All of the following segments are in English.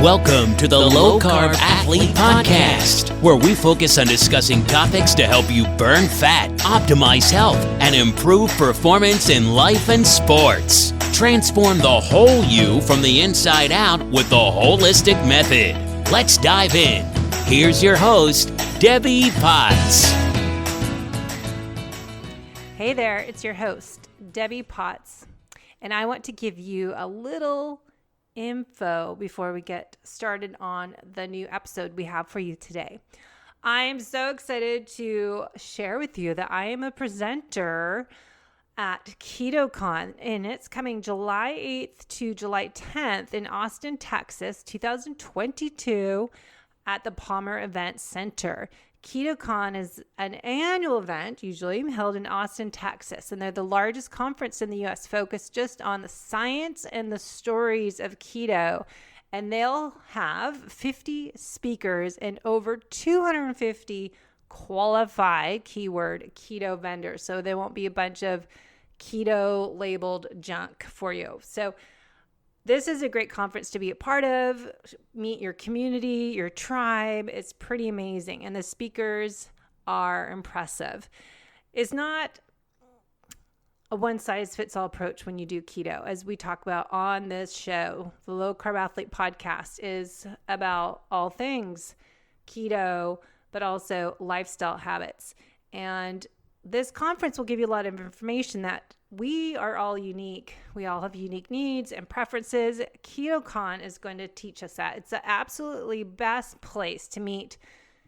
Welcome to the Lowcarbathlete Podcast, where we focus on discussing topics to help you burn fat, optimize health, and improve performance in life and sports. Transform the whole you from the inside out with the holistic method. Let's dive in. Here's your host, Debbie Potts. Hey there, it's your host, Debbie Potts, and I want to give you a little info before we get started on the new episode we have for you today. I'm so excited to share with you that I am a presenter at KetoCon, and it's coming July 8th to July 10th in Austin, Texas, 2022 at the Palmer Event Center. KetoCon is an annual event, usually held in Austin, Texas, and they're the largest conference in the U.S. focused just on the science and the stories of keto. And they'll have 50 speakers and over 250 qualified, keyword, keto vendors. So there won't be a bunch of keto labeled junk for you. So this is a great conference to be a part of, meet your community, your tribe. It's pretty amazing. And the speakers are impressive. It's not a one-size-fits-all approach when you do keto. As we talk about on this show, the Lowcarbathlete podcast is about all things keto, but also lifestyle habits. And this conference will give you a lot of information that we are all unique. We all have unique needs and preferences. KetoCon is going to teach us that. It's the absolutely best place to meet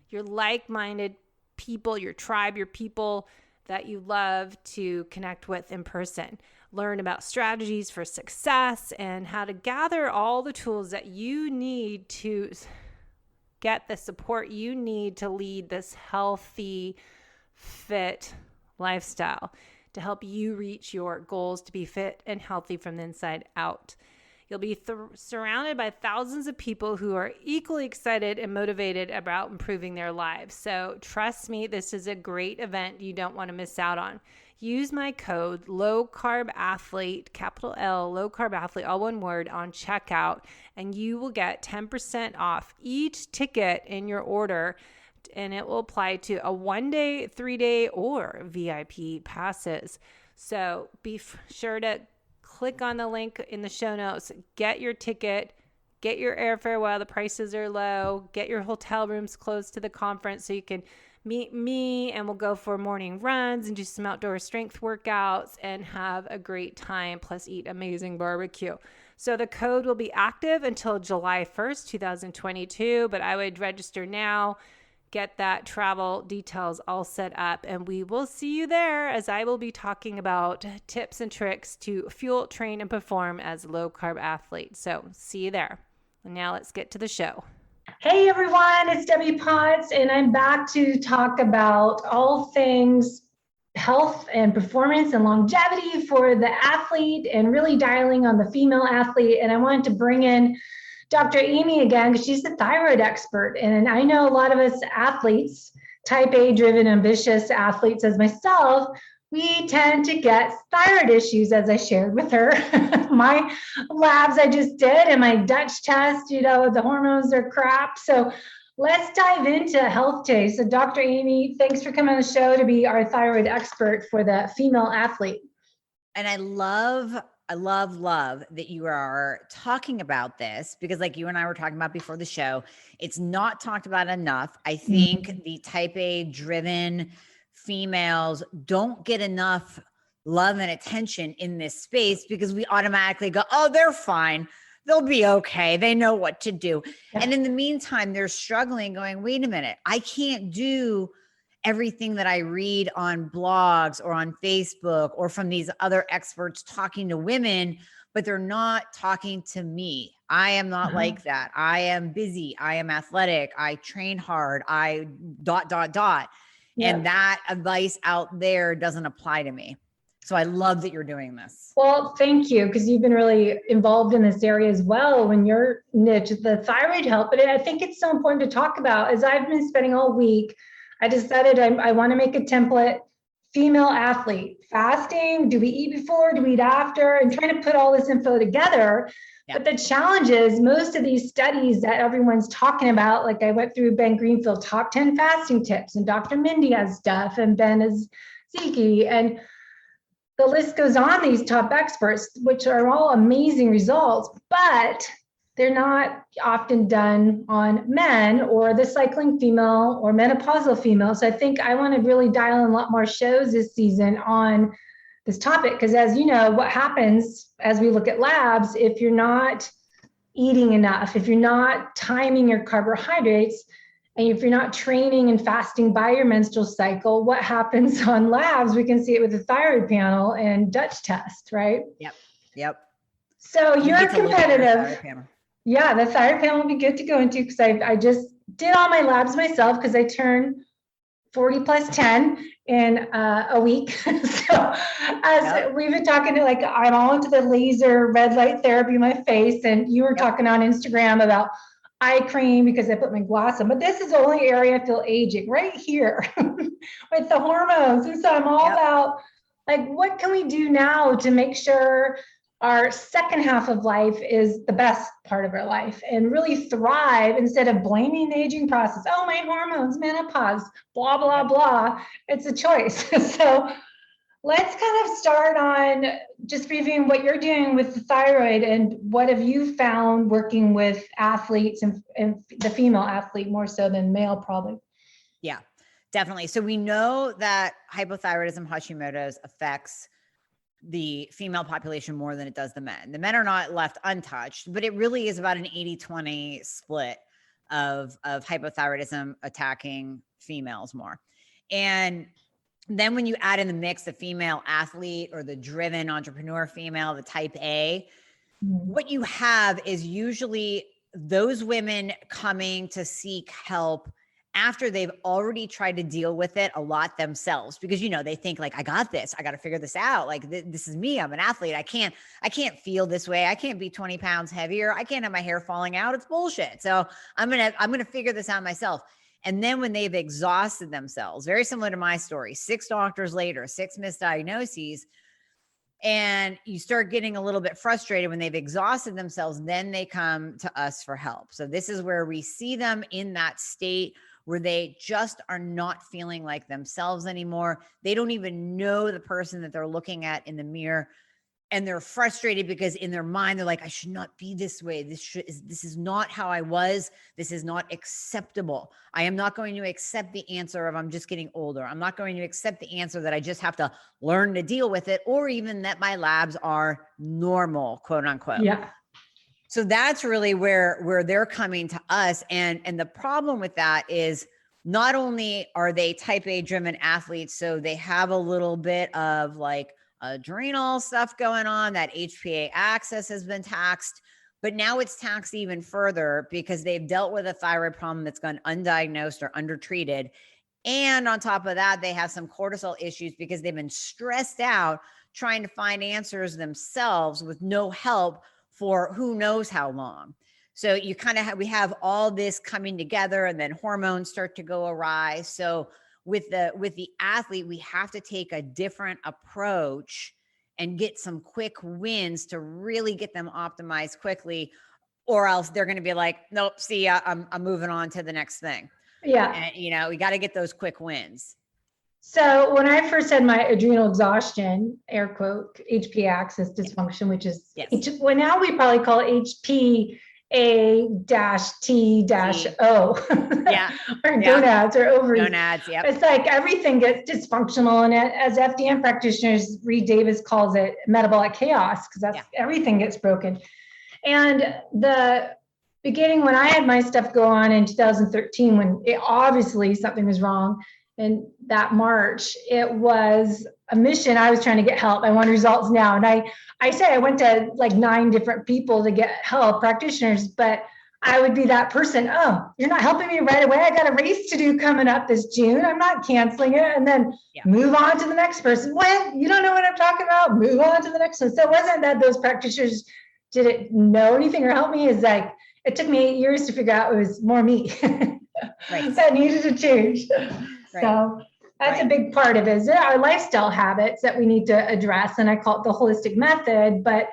your like-minded people, your tribe, your people that you love to connect with in person. Learn about strategies for success and how to gather all the tools that you need to get the support you need to lead this healthy, fit lifestyle, to help you reach your goals to be fit and healthy from the inside out. You'll be surrounded by thousands of people who are equally excited and motivated about improving their lives. So trust me, this is a great event you don't want to miss out on. Use my code LOWCARBATHLETE, capital L, LOWCARBATHLETE, all one word, on checkout, and you will get 10% off each ticket in your order. And it will apply to a 1-day, 3-day, or VIP passes. So be sure to click on the link in the show notes, get your ticket, get your airfare while the prices are low, get your hotel rooms close to the conference so you can meet me, and we'll go for morning runs and do some outdoor strength workouts and have a great time, plus eat amazing barbecue. So the code will be active until July 1st, 2022, but I would register now. Get that travel details all set up, and we will see you there, as I will be talking about tips and tricks to fuel, train, and perform as a low-carb athlete. So see you there. And now let's get to the show. Hey everyone, it's Debbie Potts, and I'm back to talk about all things health and performance and longevity for the athlete, and really dialing on the female athlete. And I wanted to bring in Dr.Aime again, because she's the thyroid expert. And I know a lot of us athletes, type A driven, ambitious athletes as myself, we tend to get thyroid issues, as I shared with her. My labs I just did and my Dutch test, the hormones are crap. So let's dive into health today. So Dr. Aime, thanks for coming on the show to be our thyroid expert for the female athlete. And I love that you are talking about this, because like you and I were talking about before the show, it's not talked about enough. I think the type A driven females don't get enough love and attention in this space, because we automatically go, oh, they're fine. They'll be okay. They know what to do. Yeah. And in the meantime, they're struggling, going, wait a minute, I can't do everything that I read on blogs or on Facebook or from these other experts talking to women, but they're not talking to me. I am not like that. I am busy. I am athletic. I train hard. I ... Yeah. And that advice out there doesn't apply to me. So I love that you're doing this. Well, thank you, because you've been really involved in this area as well when your niche, the thyroid health. But I think it's so important to talk about, as I've been spending all week. I decided I want to make a template, female athlete, fasting, do we eat before, do we eat after, and trying to put all this info together. Yeah. But the challenge is most of these studies that everyone's talking about, like I went through Ben Greenfield's top 10 fasting tips, and Dr. Mindy has stuff, and Ben is Ziki, and the list goes on, these top experts, which are all amazing results, but they're not often done on men or the cycling female or menopausal female. So I think I want to really dial in a lot more shows this season on this topic, because as you know, what happens as we look at labs, if you're not eating enough, if you're not timing your carbohydrates, and if you're not training and fasting by your menstrual cycle, what happens on labs? We can see it with the thyroid panel and Dutch test, right? Yep. So you're competitive. Yeah, the thyroid panel will be good to go into, because I just did all my labs myself, because I turned 40 plus 10 in a week. So as we've been talking to, like, I'm all into the laser red light therapy in my face, and you were talking on Instagram about eye cream because I put my glass on, but this is the only area I feel aging right here with the hormones. And so I'm all about, like, what can we do now to make sure our second half of life is the best part of our life and really thrive instead of blaming the aging process. Oh, my hormones, menopause, blah, blah, blah. It's a choice. So let's kind of start on just reviewing what you're doing with the thyroid, and what have you found working with athletes, and the female athlete more so than male probably. Yeah, definitely. So we know that hypothyroidism, Hashimoto's, affects the female population more than it does the men. The men are not left untouched, but it really is about an 80-20 split of hypothyroidism attacking females more. And then when you add in the mix, the female athlete or the driven entrepreneur female, the type A, what you have is usually those women coming to seek help after they've already tried to deal with it a lot themselves, because, you know, they think like, I got this, I got to figure this out. Like this is me. I'm an athlete. I can't feel this way. I can't be 20 pounds heavier. I can't have my hair falling out. It's bullshit. So I'm going to figure this out myself. And then when they've exhausted themselves, very similar to my story, 6 doctors later, 6 misdiagnoses, and you start getting a little bit frustrated when they've exhausted themselves, then they come to us for help. So this is where we see them in that state where they just are not feeling like themselves anymore. They don't even know the person that they're looking at in the mirror. And they're frustrated because in their mind, they're like, I should not be this way. This is not how I was. This is not acceptable. I am not going to accept the answer of I'm just getting older. I'm not going to accept the answer that I just have to learn to deal with it, or even that my labs are normal, quote unquote. Yeah. So that's really where they're coming to us. And the problem with that is not only are they type A driven athletes, so they have a little bit of like adrenal stuff going on, that HPA axis has been taxed, but now it's taxed even further because they've dealt with a thyroid problem that's gone undiagnosed or undertreated. And on top of that, they have some cortisol issues because they've been stressed out trying to find answers themselves with no help for who knows how long. So you kind of we have all this coming together, and then hormones start to go awry. So with the athlete, we have to take a different approach and get some quick wins to really get them optimized quickly, or else they're going to be like, nope, see ya, I'm moving on to the next thing. Yeah. And, you know, we got to get those quick wins. So when I first had my adrenal exhaustion, air quote, HPA axis dysfunction, which is, well, now we probably call it HPA-T-O. Yeah. Or gonads or ovaries. Gonads, yep. It's like everything gets dysfunctional. And as FDN practitioners, Reed Davis calls it metabolic chaos, because that's everything gets broken. And the beginning when I had my stuff go on in 2013, when it obviously something was wrong, in that March, it was a mission. I was trying to get help. I want results now. And I said I went to like 9 different people to get help, practitioners, but I would be that person. Oh, you're not helping me right away. I got a race to do coming up this June. I'm not canceling it. And then move on to the next person. What? You don't know what I'm talking about? Move on to the next one. So it wasn't that those practitioners didn't know anything or help me. It's like, it took me 8 years to figure out it was more me that needed to change. So that's a big part of it, is our lifestyle habits that we need to address. And I call it the holistic method. But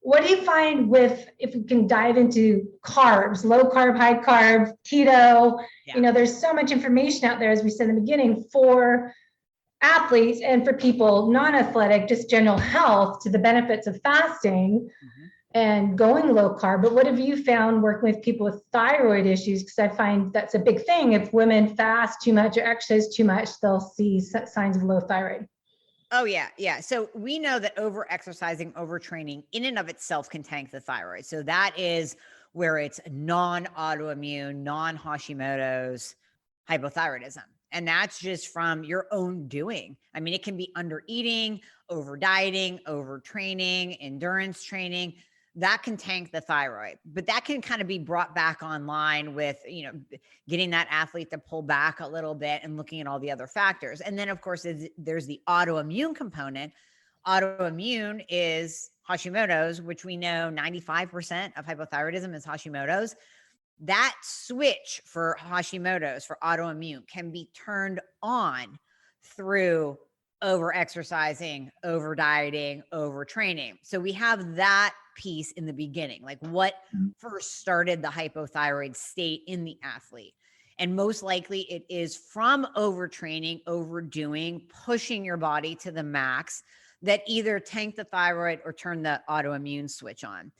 what do you find with, if we can dive into carbs, low carb, high carb, keto? There's so much information out there, as we said in the beginning, for athletes and for people non-athletic, just general health, to the benefits of fasting and going low carb. But what have you found working with people with thyroid issues? Because I find that's a big thing. If women fast too much or exercise too much, they'll see signs of low thyroid. Oh, yeah. Yeah. So we know that over-exercising, overtraining in and of itself can tank the thyroid. So that is where it's non-autoimmune, non-Hashimoto's hypothyroidism. And that's just from your own doing. I mean, it can be under eating, over dieting, overtraining, endurance training. That can tank the thyroid, but that can kind of be brought back online with, getting that athlete to pull back a little bit and looking at all the other factors. And then of course, there's the autoimmune component. Autoimmune is Hashimoto's, which we know 95% of hypothyroidism is Hashimoto's. That switch for Hashimoto's, for autoimmune, can be turned on through over exercising, over dieting, over training. So we have that piece in the beginning, like what first started the hypothyroid state in the athlete. And most likely it is from overtraining, overdoing, pushing your body to the max that either tank the thyroid or turn the autoimmune switch on.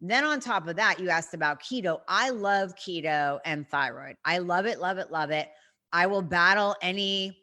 Then on top of that, you asked about keto. I love keto and thyroid. I love it, love it, love it. I will battle any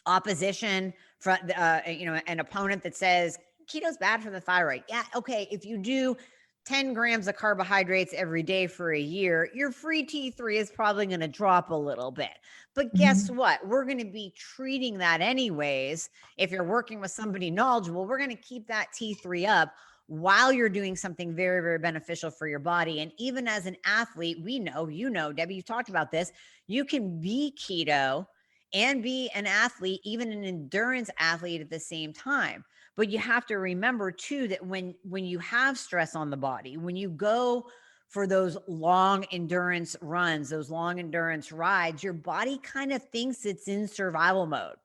opposition from, an opponent that says keto's bad for the thyroid. Yeah, okay. If you do 10 grams of carbohydrates every day for a year, your free T3 is probably going to drop a little bit. But guess what? We're going to be treating that anyways. If you're working with somebody knowledgeable, we're going to keep that T3 up while you're doing something very, very beneficial for your body. And even as an athlete, we know, Debbie, you talked about this, you can be keto and be an athlete, even an endurance athlete at the same time. But you have to remember too, that when you have stress on the body, when you go for those long endurance runs, those long endurance rides, your body kind of thinks it's in survival mode.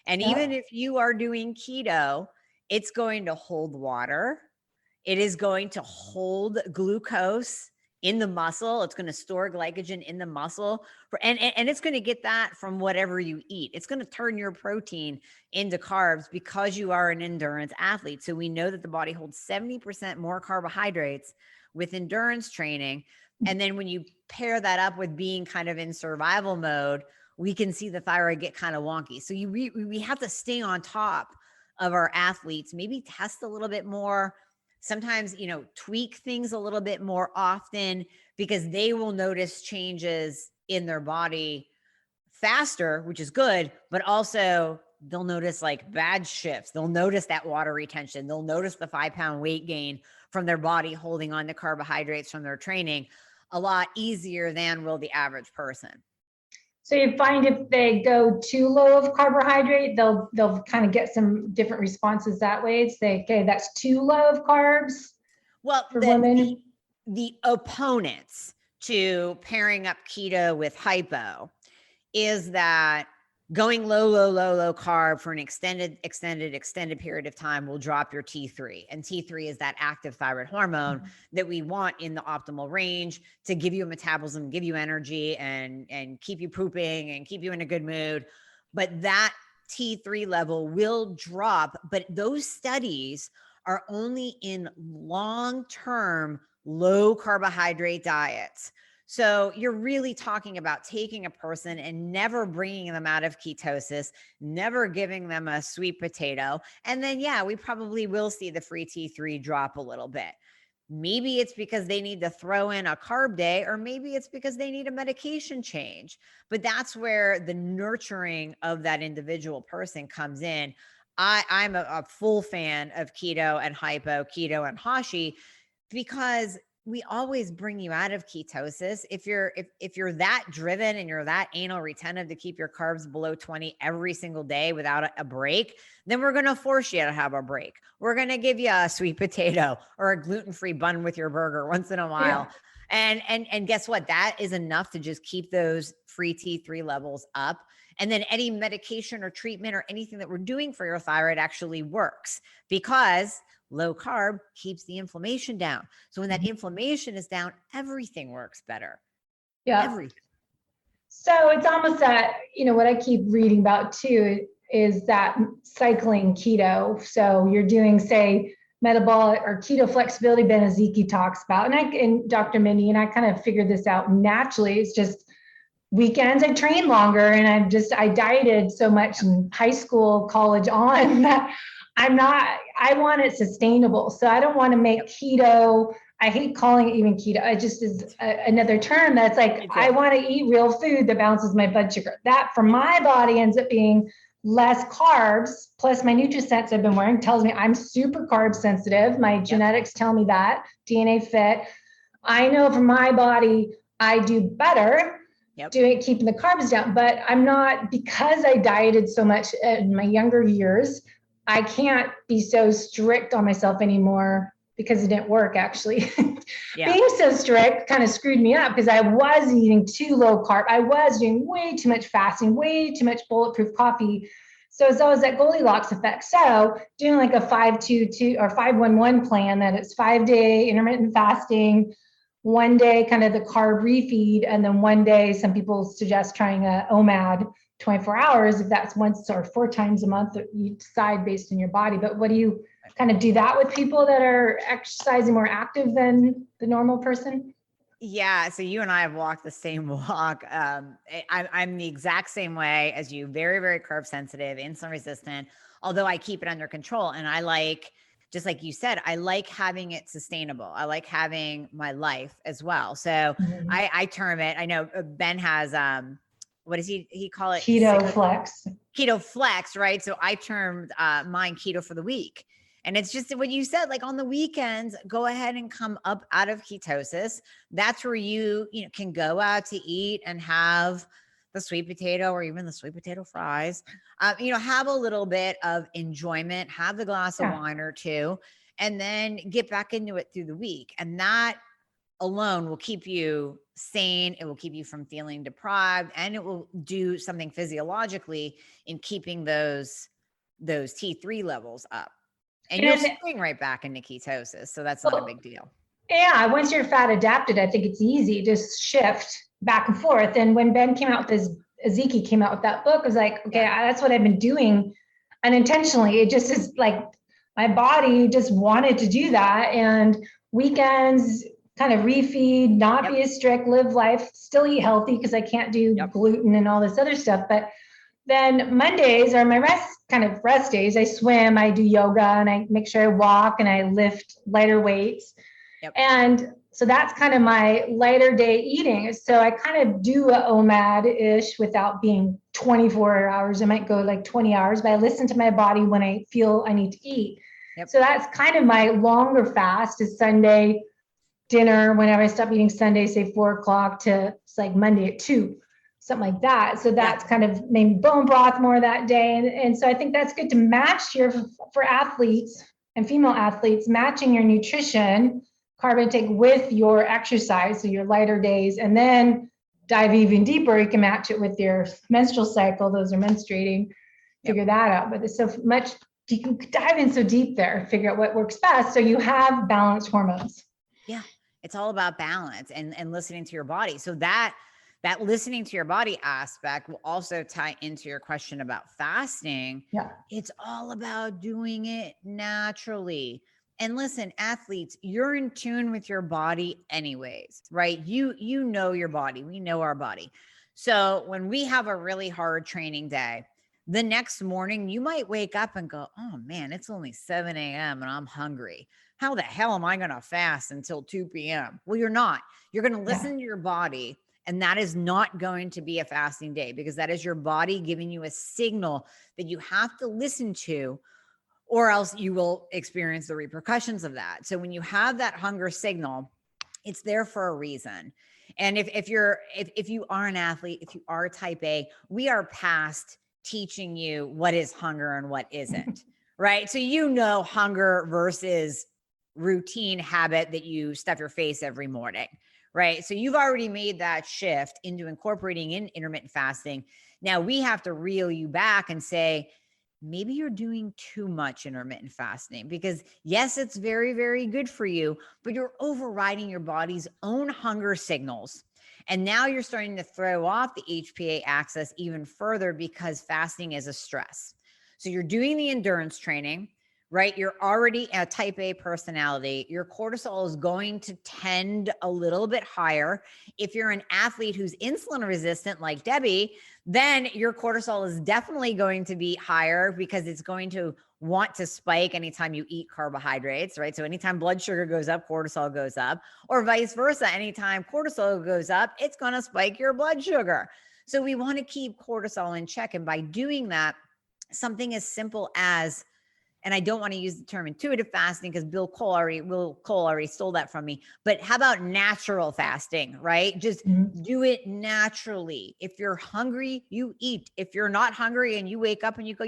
And even if you are doing keto, it's going to hold water. It is going to hold glucose in the muscle. It's going to store glycogen in the muscle, and it's going to get that from whatever you eat. It's going to turn your protein into carbs because you are an endurance athlete. So we know that the body holds 70% more carbohydrates with endurance training. And then when you pair that up with being kind of in survival mode, we can see the thyroid get kind of wonky. So we have to stay on top of our athletes, maybe test a little bit more. Sometimes, tweak things a little bit more often, because they will notice changes in their body faster, which is good, but also they'll notice like bad shifts. They'll notice that water retention. They'll notice the 5-pound weight gain from their body holding on to carbohydrates from their training a lot easier than will the average person. So you find if they go too low of carbohydrate, they'll kind of get some different responses that way. Say, okay, that's too low of carbs. Well, for women. The opponents to pairing up keto with hypo is that going low carb for an extended period of time will drop your T3. And T3 is that active thyroid hormone that we want in the optimal range to give you a metabolism, give you energy, and keep you pooping and keep you in a good mood. But that T3 level will drop. But those studies are only in long-term low carbohydrate diets. So you're really talking about taking a person and never bringing them out of ketosis, never giving them a sweet potato. And then, we probably will see the free T3 drop a little bit. Maybe it's because they need to throw in a carb day, or maybe it's because they need a medication change. But that's where the nurturing of that individual person comes in. I'm a full fan of keto and hypo, keto and hashi, because we always bring you out of ketosis. If you're that driven and you're that anal retentive to keep your carbs below 20 every single day without a break, then we're going to force you to have a break. We're going to give you a sweet potato or a gluten-free bun with your burger once in a while. And guess what? That is enough to just keep those free T3 levels up. And then any medication or treatment or anything that we're doing for your thyroid actually works, because low carb keeps the inflammation down. So when that inflammation is down, everything works better. Yeah. Everything. So it's almost that, what I keep reading about too is that cycling keto. So you're doing, say, metabolic or keto flexibility, Ben Ezekiel talks about, and Dr. Mindy, and I kind of figured this out naturally. It's just weekends I train longer, and I dieted so much in high school, college on that I want it sustainable. So I don't want to make keto. I hate calling it even keto. It just is another term that's like, I want to eat real food that balances my blood sugar. That for my body ends up being less carbs, plus my NutriSense I've been wearing tells me I'm super carb sensitive. My genetics tell me that, DNA fit. I know for my body, I do better keeping the carbs down, but I'm not, because I dieted so much in my younger years, I can't be so strict on myself anymore because it didn't work actually. Being so strict kind of screwed me up because I was eating too low carb. I was doing way too much fasting, way too much bulletproof coffee. So it's always that Goldilocks effect. So doing like a 5-2-2 or 5-1-1 plan, that it's 5-day intermittent fasting, 1 day kind of the carb refeed, and then 1 day some people suggest trying a OMAD 24 hours if that's once or 4 times a month that you decide based on your body. But what do you kind of do that with people that are exercising more active than the normal person? Yeah. So you and I have walked the same walk. I'm the exact same way as you, very, very carb sensitive, insulin resistant, although I keep it under control. And I like, just like you said, I like having it sustainable. I like having my life as well. So I term it, I know Ben has, what does he call it? Keto flex. Keto flex, right? So I termed mine keto for the week. And it's just what you said, like on the weekends, go ahead and come up out of ketosis. That's where you can go out to eat and have the sweet potato or even the sweet potato fries, have a little bit of enjoyment, have the glass of wine or two, and then get back into it through the week. And that alone will keep you sane. It will keep you from feeling deprived, and it will do something physiologically in keeping those T3 levels up. And you're swing right back into ketosis. So that's not a big deal. Yeah. Once you're fat adapted, I think it's easy to shift back and forth. And when Ben came out with this, Ezekiel came out with that book, I was like, okay, that's what I've been doing unintentionally. It just is like my body just wanted to do that. And weekends kind of refeed, not be as strict, live life, still eat healthy because I can't do gluten and all this other stuff. But then Mondays are my rest days. I swim, I do yoga, and I make sure I walk and I lift lighter weights. And so that's kind of my lighter day eating. So I kind of do a OMAD-ish without being 24 hours. I might go like 20 hours, but I listen to my body when I feel I need to eat. So that's kind of my longer fast is Sunday dinner. Whenever I stop eating Sunday, say 4 o'clock to it's like Monday at 2. Something like that. So that's kind of maybe bone broth more that day. And so I think that's good to match for athletes and female athletes, matching your nutrition, carb intake with your exercise. So your lighter days, and then dive even deeper. You can match it with your menstrual cycle. Those are menstruating, figure that out. But there's so much, you can dive in so deep there, figure out what works best. So you have balanced hormones. Yeah. It's all about balance and listening to your body. So that listening to your body aspect will also tie into your question about fasting. It's all about doing it naturally. And listen, athletes, you're in tune with your body anyways, right? You know your body. We know our body. So when we have a really hard training day, the next morning you might wake up and go, oh man, it's only 7 a.m. and I'm hungry. How the hell am I going to fast until 2 p.m.? Well, you're not. You're going to listen to your body. And that is not going to be a fasting day, because that is your body giving you a signal that you have to listen to, or else you will experience the repercussions of that. So when you have that hunger signal, it's there for a reason. And if you are an athlete, if you are type A, we are past teaching you what is hunger and what isn't, right? So hunger versus routine habit that you stuff your face every morning, right? So you've already made that shift into incorporating in intermittent fasting. Now we have to reel you back and say, maybe you're doing too much intermittent fasting, because yes, it's very, very good for you, but you're overriding your body's own hunger signals. And now you're starting to throw off the HPA axis even further because fasting is a stress. So you're doing the endurance training, right? You're already a type A personality. Your cortisol is going to tend a little bit higher. If you're an athlete who's insulin resistant like Debbie, then your cortisol is definitely going to be higher because it's going to want to spike anytime you eat carbohydrates, right? So anytime blood sugar goes up, cortisol goes up, or vice versa. Anytime cortisol goes up, it's going to spike your blood sugar. So we want to keep cortisol in check. And by doing that, something as simple as, and I don't want to use the term intuitive fasting because Will Cole already stole that from me. But how about natural fasting, right? Just do it naturally. If you're hungry, you eat. If you're not hungry and you wake up and you go,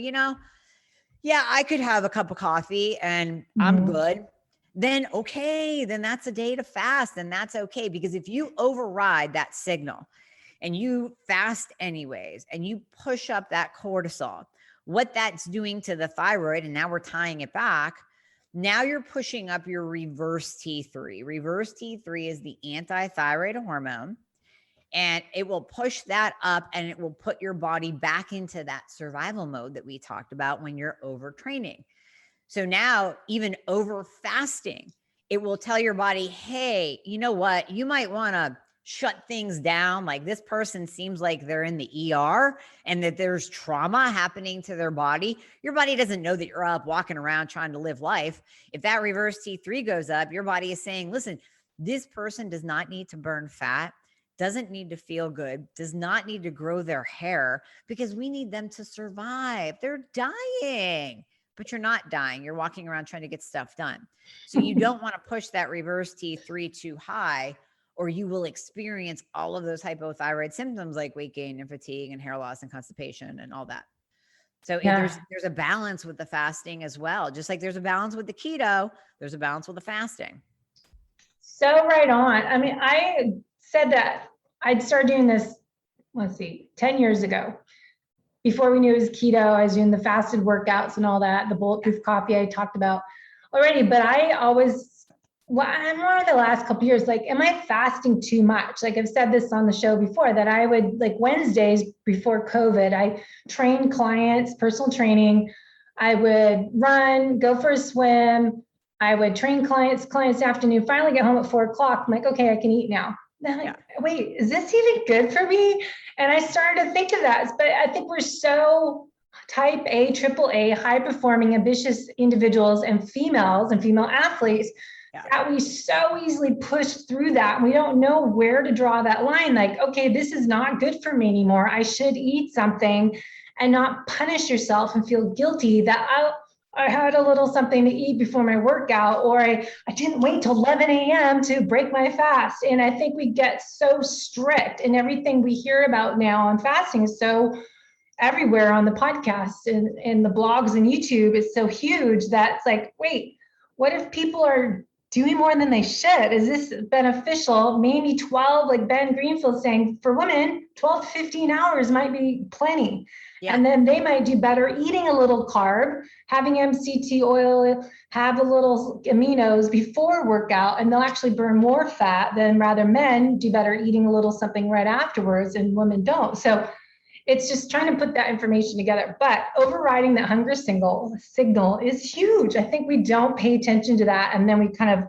yeah, I could have a cup of coffee and I'm good. Then, okay, then that's a day to fast, and that's okay. Because if you override that signal and you fast anyways, and you push up that cortisol, what that's doing to the thyroid, and now we're tying it back, now you're pushing up your reverse T3. Reverse T3 is the anti-thyroid hormone, and it will push that up and it will put your body back into that survival mode that we talked about when you're overtraining. So now, even over fasting, it will tell your body, hey, you know what? You might want to shut things down. Like, this person seems like they're in the ER and that there's trauma happening to their body. Your body doesn't know that you're up walking around trying to live life. If that reverse T3 goes up, your body is saying, listen, this person does not need to burn fat, doesn't need to feel good, does not need to grow their hair, because we need them to survive. They're dying, but you're not dying. You're walking around trying to get stuff done. So you don't want to push that reverse T3 too high, or you will experience all of those hypothyroid symptoms like weight gain and fatigue and hair loss and constipation and all that. So there's a balance with the fasting as well. Just like there's a balance with the keto, there's a balance with the fasting. So right on. I mean, I said that I'd started doing this, 10 years ago. Before we knew it was keto, I was doing the fasted workouts and all that, the bulletproof coffee I talked about already. But I always, I'm one of the last couple of years, like, am I fasting too much? Like, I've said this on the show before, that I would, like, Wednesdays before COVID, I trained clients, personal training. I would run, go for a swim. I would train clients afternoon, finally get home at 4:00. I'm like, okay, I can eat now. Then I'm like, wait, is this even good for me? And I started to think of that. But I think we're so type A, triple A, high performing, ambitious individuals and females and female athletes that we so easily push through that. And we don't know where to draw that line. Like, okay, this is not good for me anymore. I should eat something, and not punish yourself and feel guilty that I had a little something to eat before my workout, or I didn't wait till 11 a.m. to break my fast. And I think we get so strict, and everything we hear about now on fasting is so everywhere on the podcasts and the blogs and YouTube is so huge that it's like, wait, what if people are doing more than they should? Is this beneficial? Maybe 12, like Ben Greenfield saying, for women, 12 to 15 hours might be plenty. Yeah. And then they might do better eating a little carb, having MCT oil, have a little aminos before workout, and they'll actually burn more fat than rather men do better eating a little something right afterwards, and women don't. So it's just trying to put that information together. But overriding that hunger signal is huge. I think we don't pay attention to that, and then we kind of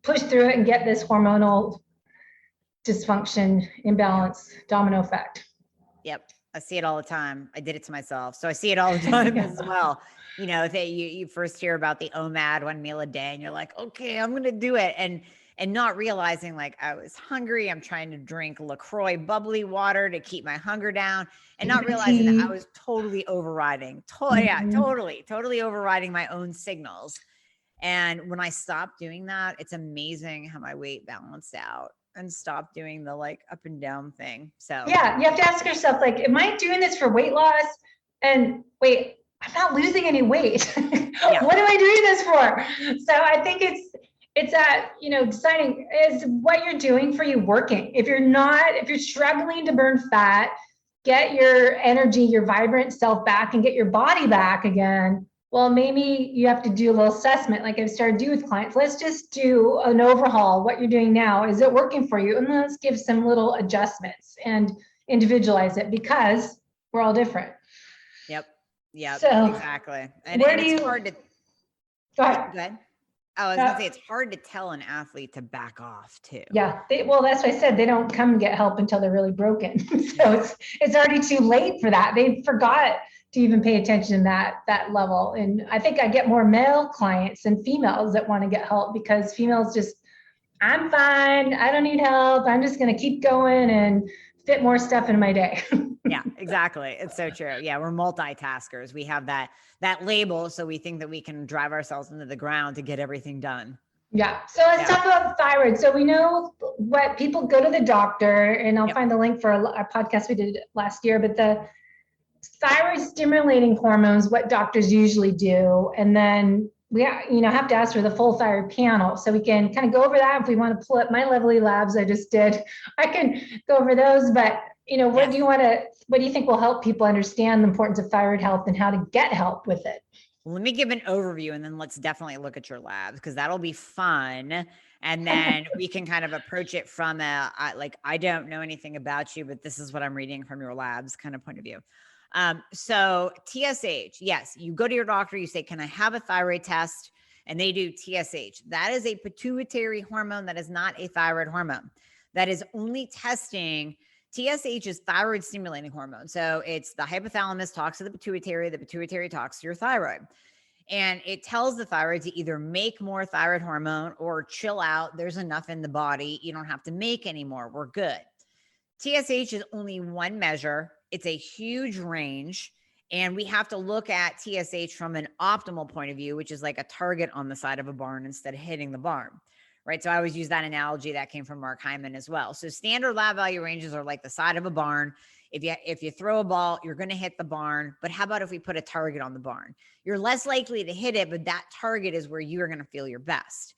push through it and get this hormonal dysfunction, imbalance, domino effect. Yep. I see it all the time. I did it to myself. So I see it all the time as well. You know, that you first hear about the OMAD, 1 meal a day, and you're like, okay, I'm going to do it. And not realizing, like, I was hungry. I'm trying to drink LaCroix bubbly water to keep my hunger down, and not realizing that I was totally overriding. Totally overriding my own signals. And when I stopped doing that, it's amazing how my weight balanced out and stopped doing the like up and down thing. So yeah, you have to ask yourself, like, am I doing this for weight loss? And wait, I'm not losing any weight. What am I doing this for? So I think it's that, exciting is what you're doing for you working. If you're struggling to burn fat, get your energy, your vibrant self back and get your body back again, well, maybe you have to do a little assessment like I've started to do with clients. Let's just do an overhaul. What you're doing now, is it working for you? And let's give some little adjustments and individualize it because we're all different. Yep. Yeah, so, exactly. And it's hard to go ahead. Go ahead. I was gonna say it's hard to tell an athlete to back off too. Yeah, well, that's why I said they don't come and get help until they're really broken. So it's already too late for that. They forgot to even pay attention to that level. And I think I get more male clients than females that want to get help because females just, I'm fine, I don't need help, I'm just gonna keep going and fit more stuff in my day. Yeah, exactly. It's so true. Yeah, we're multitaskers. We have that label, so we think that we can drive ourselves into the ground to get everything done. Yeah. So let's talk about thyroid. So we know what people go to the doctor, and I'll find the link for a podcast we did last year, but the thyroid stimulating hormones, what doctors usually do. And then we have to ask for the full thyroid panel. So we can kind of go over that. If we want to pull up my lovely labs I just did, I can go over those. But what do you think will help people understand the importance of thyroid health and how to get help with it? Let me give an overview and then let's definitely look at your labs because that'll be fun. And then we can kind of approach it from I don't know anything about you, but this is what I'm reading from your labs kind of point of view. So TSH, yes, you go to your doctor, you say, can I have a thyroid test? And they do TSH. That is a pituitary hormone. That is not a thyroid hormone. That is only testing. TSH is thyroid stimulating hormone. So it's the hypothalamus talks to the pituitary talks to your thyroid. And it tells the thyroid to either make more thyroid hormone or chill out. There's enough in the body. You don't have to make any more. We're good. TSH is only one measure. It's a huge range. And we have to look at TSH from an optimal point of view, which is like a target on the side of a barn instead of hitting the barn. Right. So I always use that analogy that came from Mark Hyman as well. So standard lab value ranges are like the side of a barn. If you throw a ball, you're going to hit the barn. But how about if we put a target on the barn? You're less likely to hit it, but that target is where you are going to feel your best.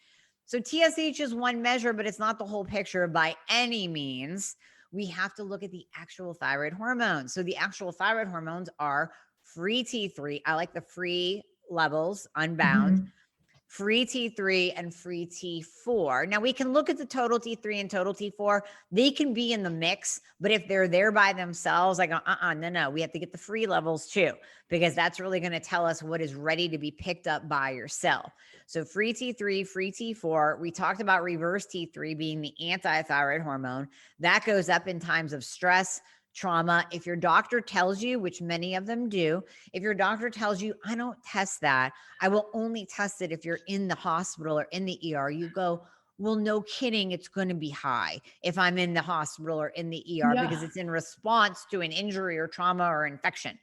So TSH is one measure, but it's not the whole picture by any means. We have to look at the actual thyroid hormones. So the actual thyroid hormones are free T3. I like the free levels, unbound. Free T3 and free T4. Now we can look at the total T3 and total T4. They can be in the mix, but if they're there by themselves, I go, no, we have to get the free levels too, because that's really going to tell us what is ready to be picked up by your cell. So free T3, free T4. We talked about reverse T3 being the anti-thyroid hormone. That goes up in times of stress, trauma. If your doctor tells you, which many of them do, if your doctor tells you, I don't test that, I will only test it if you're in the hospital or in the ER, you go, well, no kidding, it's going to be high if I'm in the hospital or in the ER because it's in response to an injury or trauma or infection.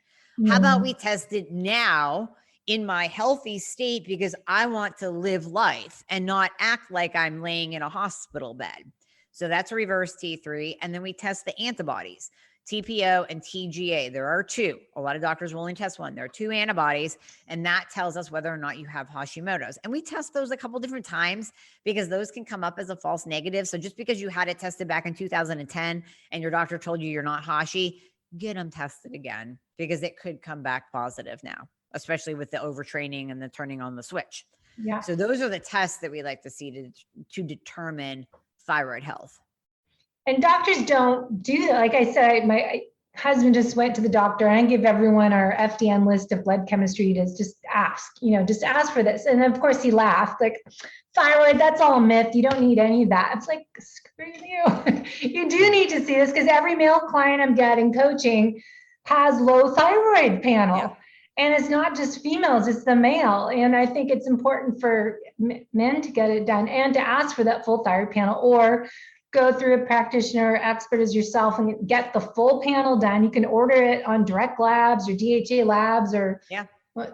How about we test it now in my healthy state because I want to live life and not act like I'm laying in a hospital bed. So that's reverse T3. And then we test the antibodies. TPO and TGA. There are two. A lot of doctors will only test one. There are two antibodies, and that tells us whether or not you have Hashimoto's. And we test those a couple different times because those can come up as a false negative. So just because you had it tested back in 2010 and your doctor told you you're not Hashi, get them tested again because it could come back positive now, especially with the overtraining and the turning on the switch. Yeah. So those are the tests that we like to see to determine thyroid health. And doctors don't do that. Like I said, my husband just went to the doctor and I give everyone our FDN list of blood chemistry to just ask, just ask for this. And of course he laughed like, thyroid, that's all a myth. You don't need any of that. It's like, screw you. You do need to see this because every male client I'm getting coaching has low thyroid panel. Yeah. And it's not just females, it's the male. And I think it's important for men to get it done and to ask for that full thyroid panel or go through a practitioner expert as yourself and get the full panel done. You can order it on Direct Labs or DHA Labs or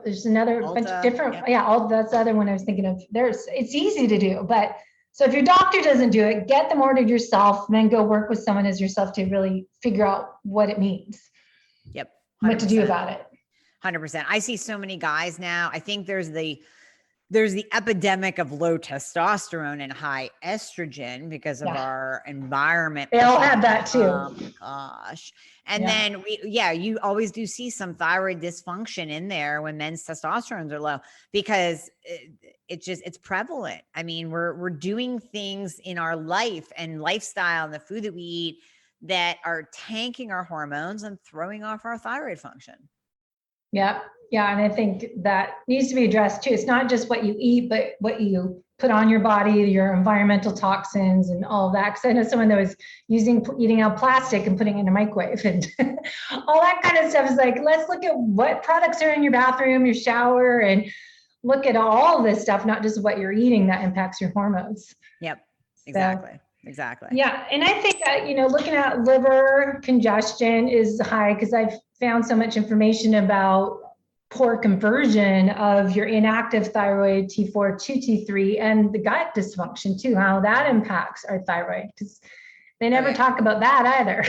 there's another bunch of different, all that's the other one I was thinking of. It's easy to do, but so if your doctor doesn't do it, get them ordered yourself and then go work with someone as yourself to really figure out what it means. Yep. 100%. What to do about it. 100%. I see so many guys now. I think there's the there's the epidemic of low testosterone and high estrogen because of our environment. They all have that too. Oh my gosh. And then you always do see some thyroid dysfunction in there when men's testosterones are low because it's prevalent. I mean, we're doing things in our life and lifestyle and the food that we eat that are tanking our hormones and throwing off our thyroid function. Yeah. Yeah. And I think that needs to be addressed too. It's not just what you eat, but what you put on your body, your environmental toxins and all of that. Cause I know someone that was eating out plastic and putting it in a microwave and all that kind of stuff is like, let's look at what products are in your bathroom, your shower, and look at all this stuff, not just what you're eating that impacts your hormones. Yep. Exactly. Yeah. And I think, looking at liver congestion is high because I've found so much information about poor conversion of your inactive thyroid T4 to T3 and the gut dysfunction too, how that impacts our thyroid because they never talk about that either.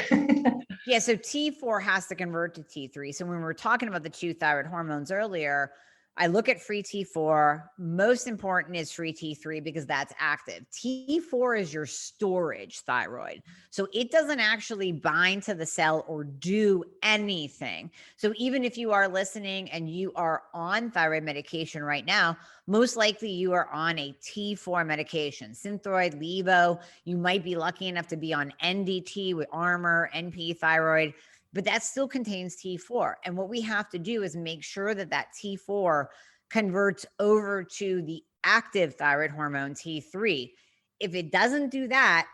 Yeah. So T4 has to convert to T3. So when we were talking about the two thyroid hormones earlier, I look at free T4. Most important is free T3 because that's active. T4 is your storage thyroid. So it doesn't actually bind to the cell or do anything. So even if you are listening and you are on thyroid medication right now, most likely you are on a T4 medication, Synthroid, Levo. You might be lucky enough to be on NDT with Armour, NP thyroid. But that still contains T4. And what we have to do is make sure that that T4 converts over to the active thyroid hormone T3. If it doesn't do that,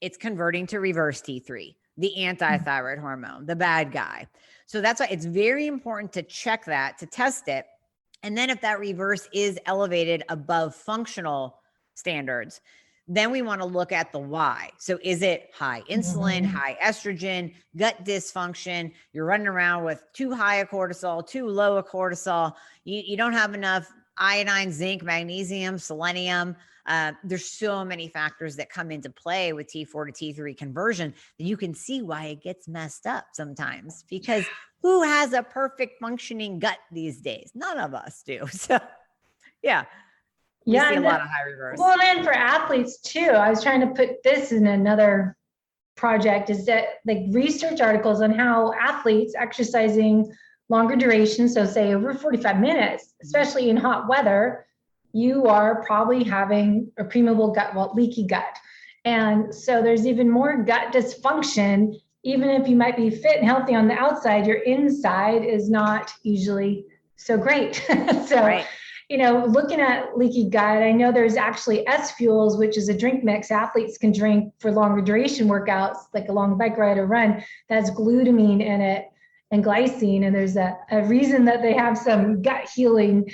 it's converting to reverse T3, the anti-thyroid hormone, the bad guy. So that's why it's very important to check that, to test it. And then if that reverse is elevated above functional standards, then we want to look at the why. So is it high insulin, high estrogen, gut dysfunction? You're running around with too high a cortisol, too low a cortisol. You don't have enough iodine, zinc, magnesium, selenium. There's so many factors that come into play with T4 to T3 conversion that you can see why it gets messed up sometimes because who has a perfect functioning gut these days? None of us do. So yeah. We see a lot of high reverse. Well, then for athletes too, I was trying to put this in another project is that like research articles on how athletes exercising longer duration, so say over 45 minutes, especially in hot weather, you are probably having a permeable gut, leaky gut. And so there's even more gut dysfunction, even if you might be fit and healthy on the outside, your inside is not usually so great. Looking at leaky gut, I know there's actually S Fuels, which is a drink mix athletes can drink for longer duration workouts, like a long bike ride or run, that's glutamine in it and glycine. And there's a reason that they have some gut healing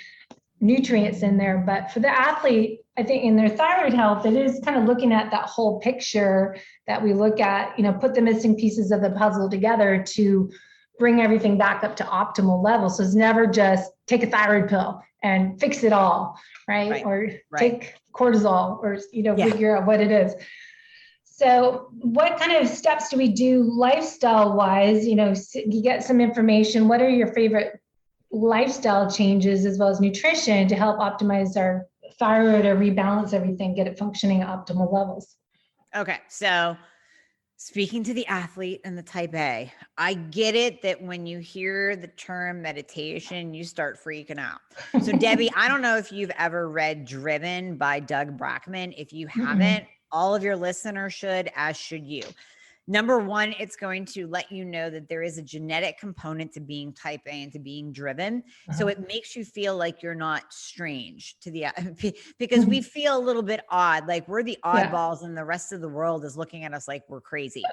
nutrients in there. But for the athlete, I think in their thyroid health, it is kind of looking at that whole picture that we look at, put the missing pieces of the puzzle together to bring everything back up to optimal levels. So it's never just take a thyroid pill and fix it all, right? Or take cortisol or, figure out what it is. So what kind of steps do we do lifestyle wise? You get some information. What are your favorite lifestyle changes as well as nutrition to help optimize our thyroid or rebalance everything, get it functioning at optimal levels? Okay. So speaking to the athlete and the type A, I get it that when you hear the term meditation, you start freaking out. So Debbie, I don't know if you've ever read Driven by Doug Brackman. If you haven't, all of your listeners should, as should you. Number one, it's going to let you know that there is a genetic component to being type A and to being driven. So it makes you feel like you're not strange to the, because we feel a little bit odd, like we're the oddballs and the rest of the world is looking at us like we're crazy.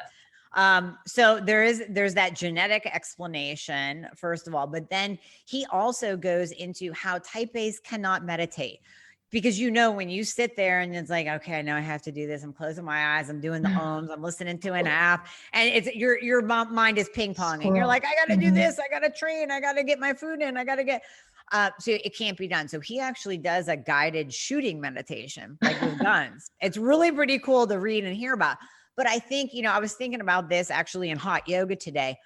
So there's that genetic explanation, first of all, but then he also goes into how type A's cannot meditate. Because when you sit there and it's like, okay, I know I have to do this. I'm closing my eyes. I'm doing the ohms. I'm listening to an app, and it's your mind is ping ponging. You're like, I got to do this. I got to train. I got to get my food in. I got to get. So it can't be done. So he actually does a guided shooting meditation, like with guns. It's really pretty cool to read and hear about. But I think I was thinking about this actually in hot yoga today.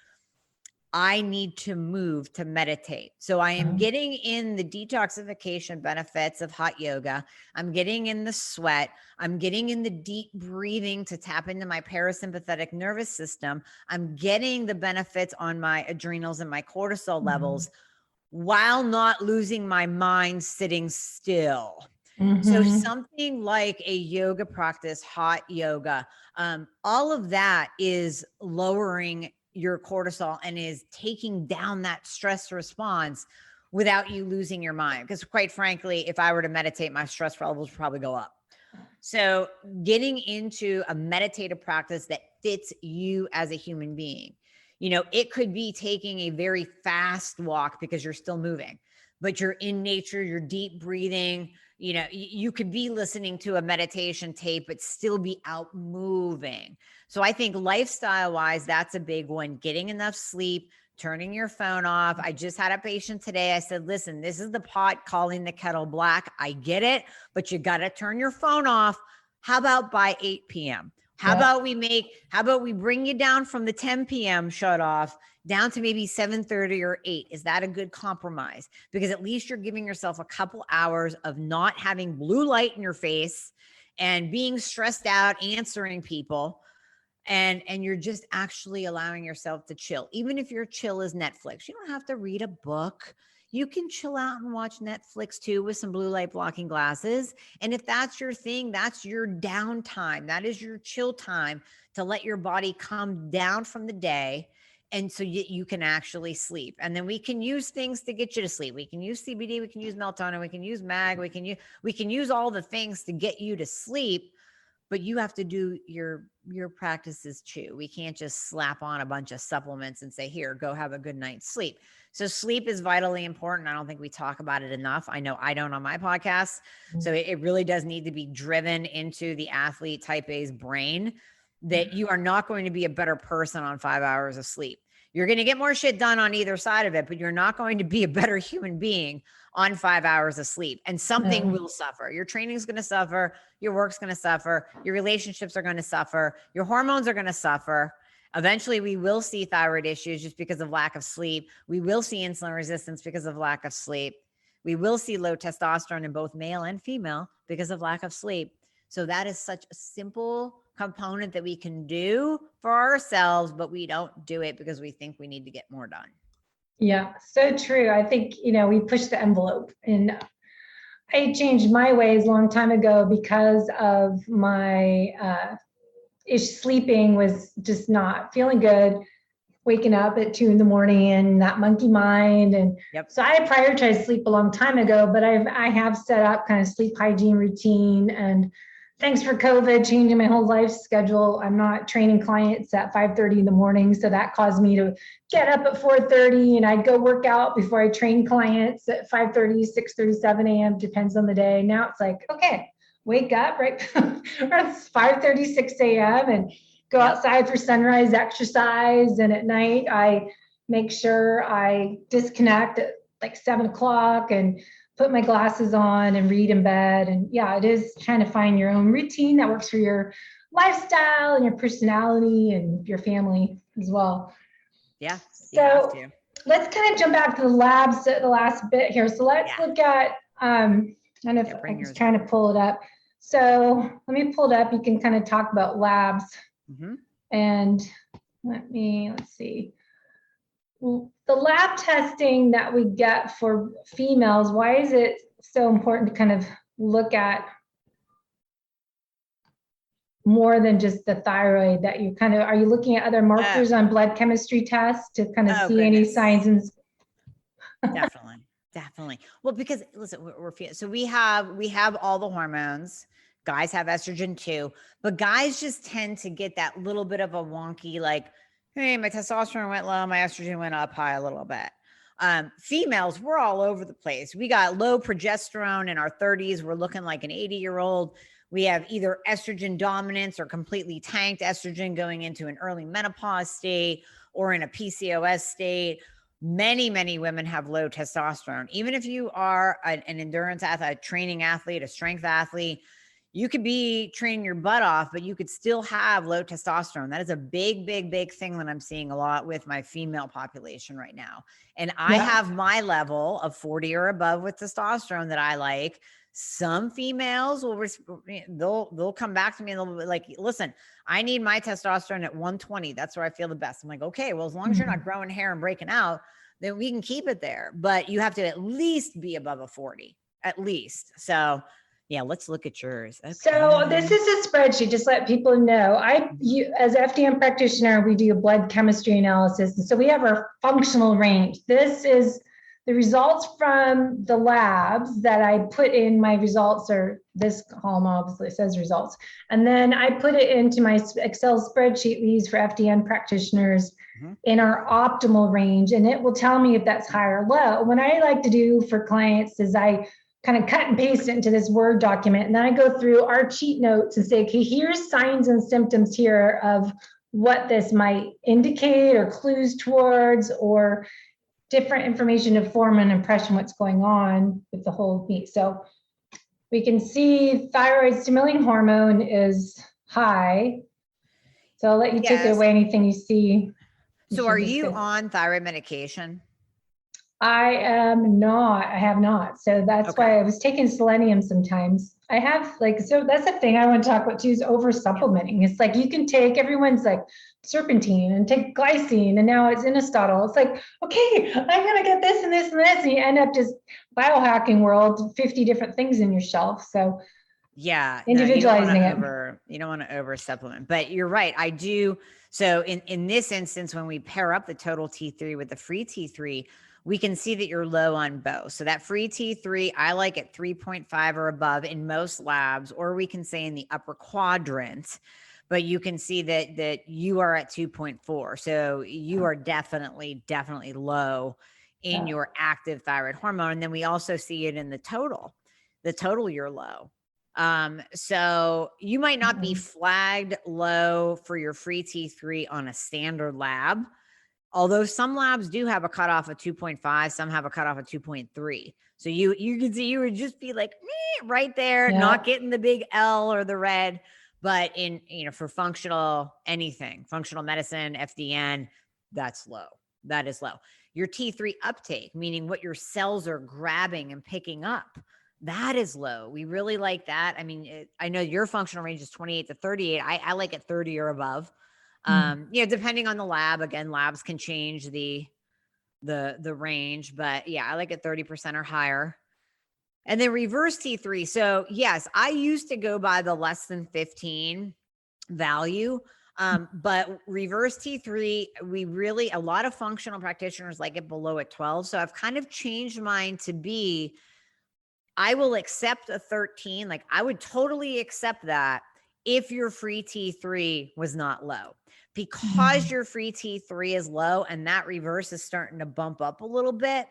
I need to move to meditate. So I am getting in the detoxification benefits of hot yoga. I'm getting in the sweat. I'm getting in the deep breathing to tap into my parasympathetic nervous system. I'm getting the benefits on my adrenals and my cortisol levels while not losing my mind sitting still. So something like a yoga practice, hot yoga, all of that is lowering your cortisol and is taking down that stress response without you losing your mind. Because quite frankly, if I were to meditate, my stress levels would probably go up. So getting into a meditative practice that fits you as a human being, you know, it could be taking a very fast walk because you're still moving, but you're in nature, you're deep breathing. You know, you could be listening to a meditation tape, but still be out moving. So I think lifestyle wise, that's a big one. Getting enough sleep, turning your phone off. I just had a patient today. I said, listen, this is the pot calling the kettle black. I get it, but you got to turn your phone off. How about by 8 p.m.? How about we bring you down from the 10 p.m. shut off down to maybe 7:30 or 8? Is that a good compromise? Because at least you're giving yourself a couple hours of not having blue light in your face and being stressed out, answering people. And you're just actually allowing yourself to chill. Even if your chill is Netflix, you don't have to read a book. You can chill out and watch Netflix too with some blue light blocking glasses. And if that's your thing, that's your downtime. That is your chill time to let your body come down from the day. And so you can actually sleep. And then we can use things to get you to sleep. We can use CBD, we can use melatonin, we can use MAG, we can use all the things to get you to sleep. But you have to do your practices too. We can't just slap on a bunch of supplements and say, here, go have a good night's sleep. So sleep is vitally important. I don't think we talk about it enough. I know I don't on my podcast. So it really does need to be driven into the athlete type A's brain that you are not going to be a better person on 5 hours of sleep. You're going to get more shit done on either side of it, but you're not going to be a better human being on 5 hours of sleep, and something will suffer. Your training is going to suffer. Your work's going to suffer. Your relationships are going to suffer. Your hormones are going to suffer. Eventually we will see thyroid issues just because of lack of sleep. We will see insulin resistance because of lack of sleep. We will see low testosterone in both male and female because of lack of sleep. So that is such a simple component that we can do for ourselves, but we don't do it because we think we need to get more done. Yeah, so true. I think, we pushed the envelope, and I changed my ways a long time ago because of my sleeping was just not feeling good, waking up at 2 a.m. and that monkey mind. And so I prioritized sleep a long time ago, but I have set up kind of sleep hygiene routine, and thanks for COVID changing my whole life schedule. I'm not training clients at 5:30 in the morning. So that caused me to get up at 4:30, and I'd go work out before I train clients at 5:30, 6:30, 7 a.m. Depends on the day. Now it's like, okay, wake up right around 5:30, 6 a.m. and go outside for sunrise exercise. And at night I make sure I disconnect at like 7 o'clock and put my glasses on and read in bed. And yeah, it is trying to find your own routine that works for your lifestyle and your personality and your family as well. Yeah. So let's kind of jump back to the labs, the last bit here. So let's look at, I was trying to pull it up. So let me pull it up. You can kind of talk about labs. And let's see. The lab testing that we get for females, why is it so important to kind of look at more than just the thyroid? That you kind of, are you looking at other markers on blood chemistry tests to kind of see any signs? And Definitely. Well, because listen, so we have all the hormones. Guys have estrogen too, but guys just tend to get that little bit of a wonky, like, hey, my testosterone went low, my estrogen went up high a little bit. Females, we're all over the place. We got low progesterone in our 30s. We're looking like an 80-year-old. We have either estrogen dominance or completely tanked estrogen going into an early menopause state or in a PCOS state. Many, many women have low testosterone. Even if you are an endurance athlete, a training athlete, a strength athlete, you could be training your butt off, but you could still have low testosterone. That is a big, big, big thing that I'm seeing a lot with my female population right now. And I have my level of 40 or above with testosterone that I like. Some females will, they'll come back to me and they'll be like, listen, I need my testosterone at 120. That's where I feel the best. I'm like, okay, well, as long as you're not growing hair and breaking out, then we can keep it there. But you have to at least be above a 40, at least. So yeah, let's look at yours. Okay. So this is a spreadsheet, just let people know. As FDN practitioner, we do a blood chemistry analysis. And so we have our functional range. This is the results from the labs that I put in my results, or this column obviously says results. And then I put it into my Excel spreadsheet we use for FDN practitioners in our optimal range. And it will tell me if that's high or low. What I like to do for clients is I kind of cut and paste it into this Word document. And then I go through our cheat notes and say, okay, here's signs and symptoms here of what this might indicate or clues towards, or different information to form an impression what's going on with the whole meat. So we can see thyroid stimulating hormone is high. So I'll let you take it away, anything you see. So are you on thyroid medication? I am not. I have not. So that's why I was taking selenium sometimes. I have so that's the thing I want to talk about too, is over supplementing. It's like you can take, everyone's like serpentine and take glycine, and now it's Aristotle. It's like, okay, I'm going to get this and this and this. And you end up just biohacking world, 50 different things in your shelf. So individualizing you don't want to over supplement, but you're right. I do. So in this instance, when we pair up the total T3 with the free T3, we can see that you're low on both. So that free T3, I like at 3.5 or above in most labs, or we can say in the upper quadrant, but you can see that you are at 2.4. So you are definitely low in your active thyroid hormone. And then we also see it in the total you're low. So you might not be flagged low for your free T3 on a standard lab, although some labs do have a cutoff of 2.5, some have a cutoff of 2.3. So you can see you would just be like right there, not getting the big L or the red, but for functional medicine, FDN, that's low. That is low. Your T3 uptake, meaning what your cells are grabbing and picking up, that is low. We really like that. I mean, I know your functional range is 28 to 38. I like it 30 or above. Depending on the lab. Again, labs can change the range, but I like it 30% or higher. And then reverse T3. So yes, I used to go by the less than 15 value. But reverse T3, a lot of functional practitioners like it below at 12. So I've kind of changed mine to be, I will accept a 13. Like I would totally accept that if your free T3 was not low. Because your free T3 is low and that reverse is starting to bump up a little bit,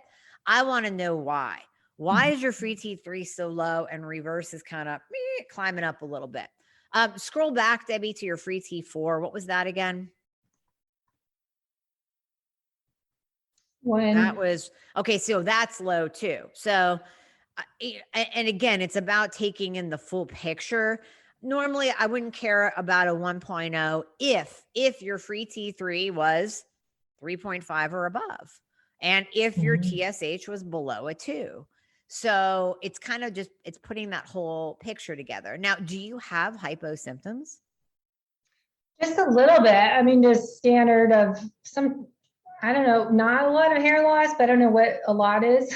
I want to know why. Why is your free T3 so low and reverse is kind of climbing up a little bit? Scroll back, Debbie, to your free T4. What was that again? That was, okay, so that's low too. So, and again, it's about taking in the full picture. Normally, I wouldn't care about a 1.0 if your free T3 was 3.5 or above, and if your TSH was below a 2. So it's kind of it's putting that whole picture together. Now, do you have hypo symptoms? Just a little bit. I mean, just standard of some, I don't know, not a lot of hair loss, but I don't know what a lot is.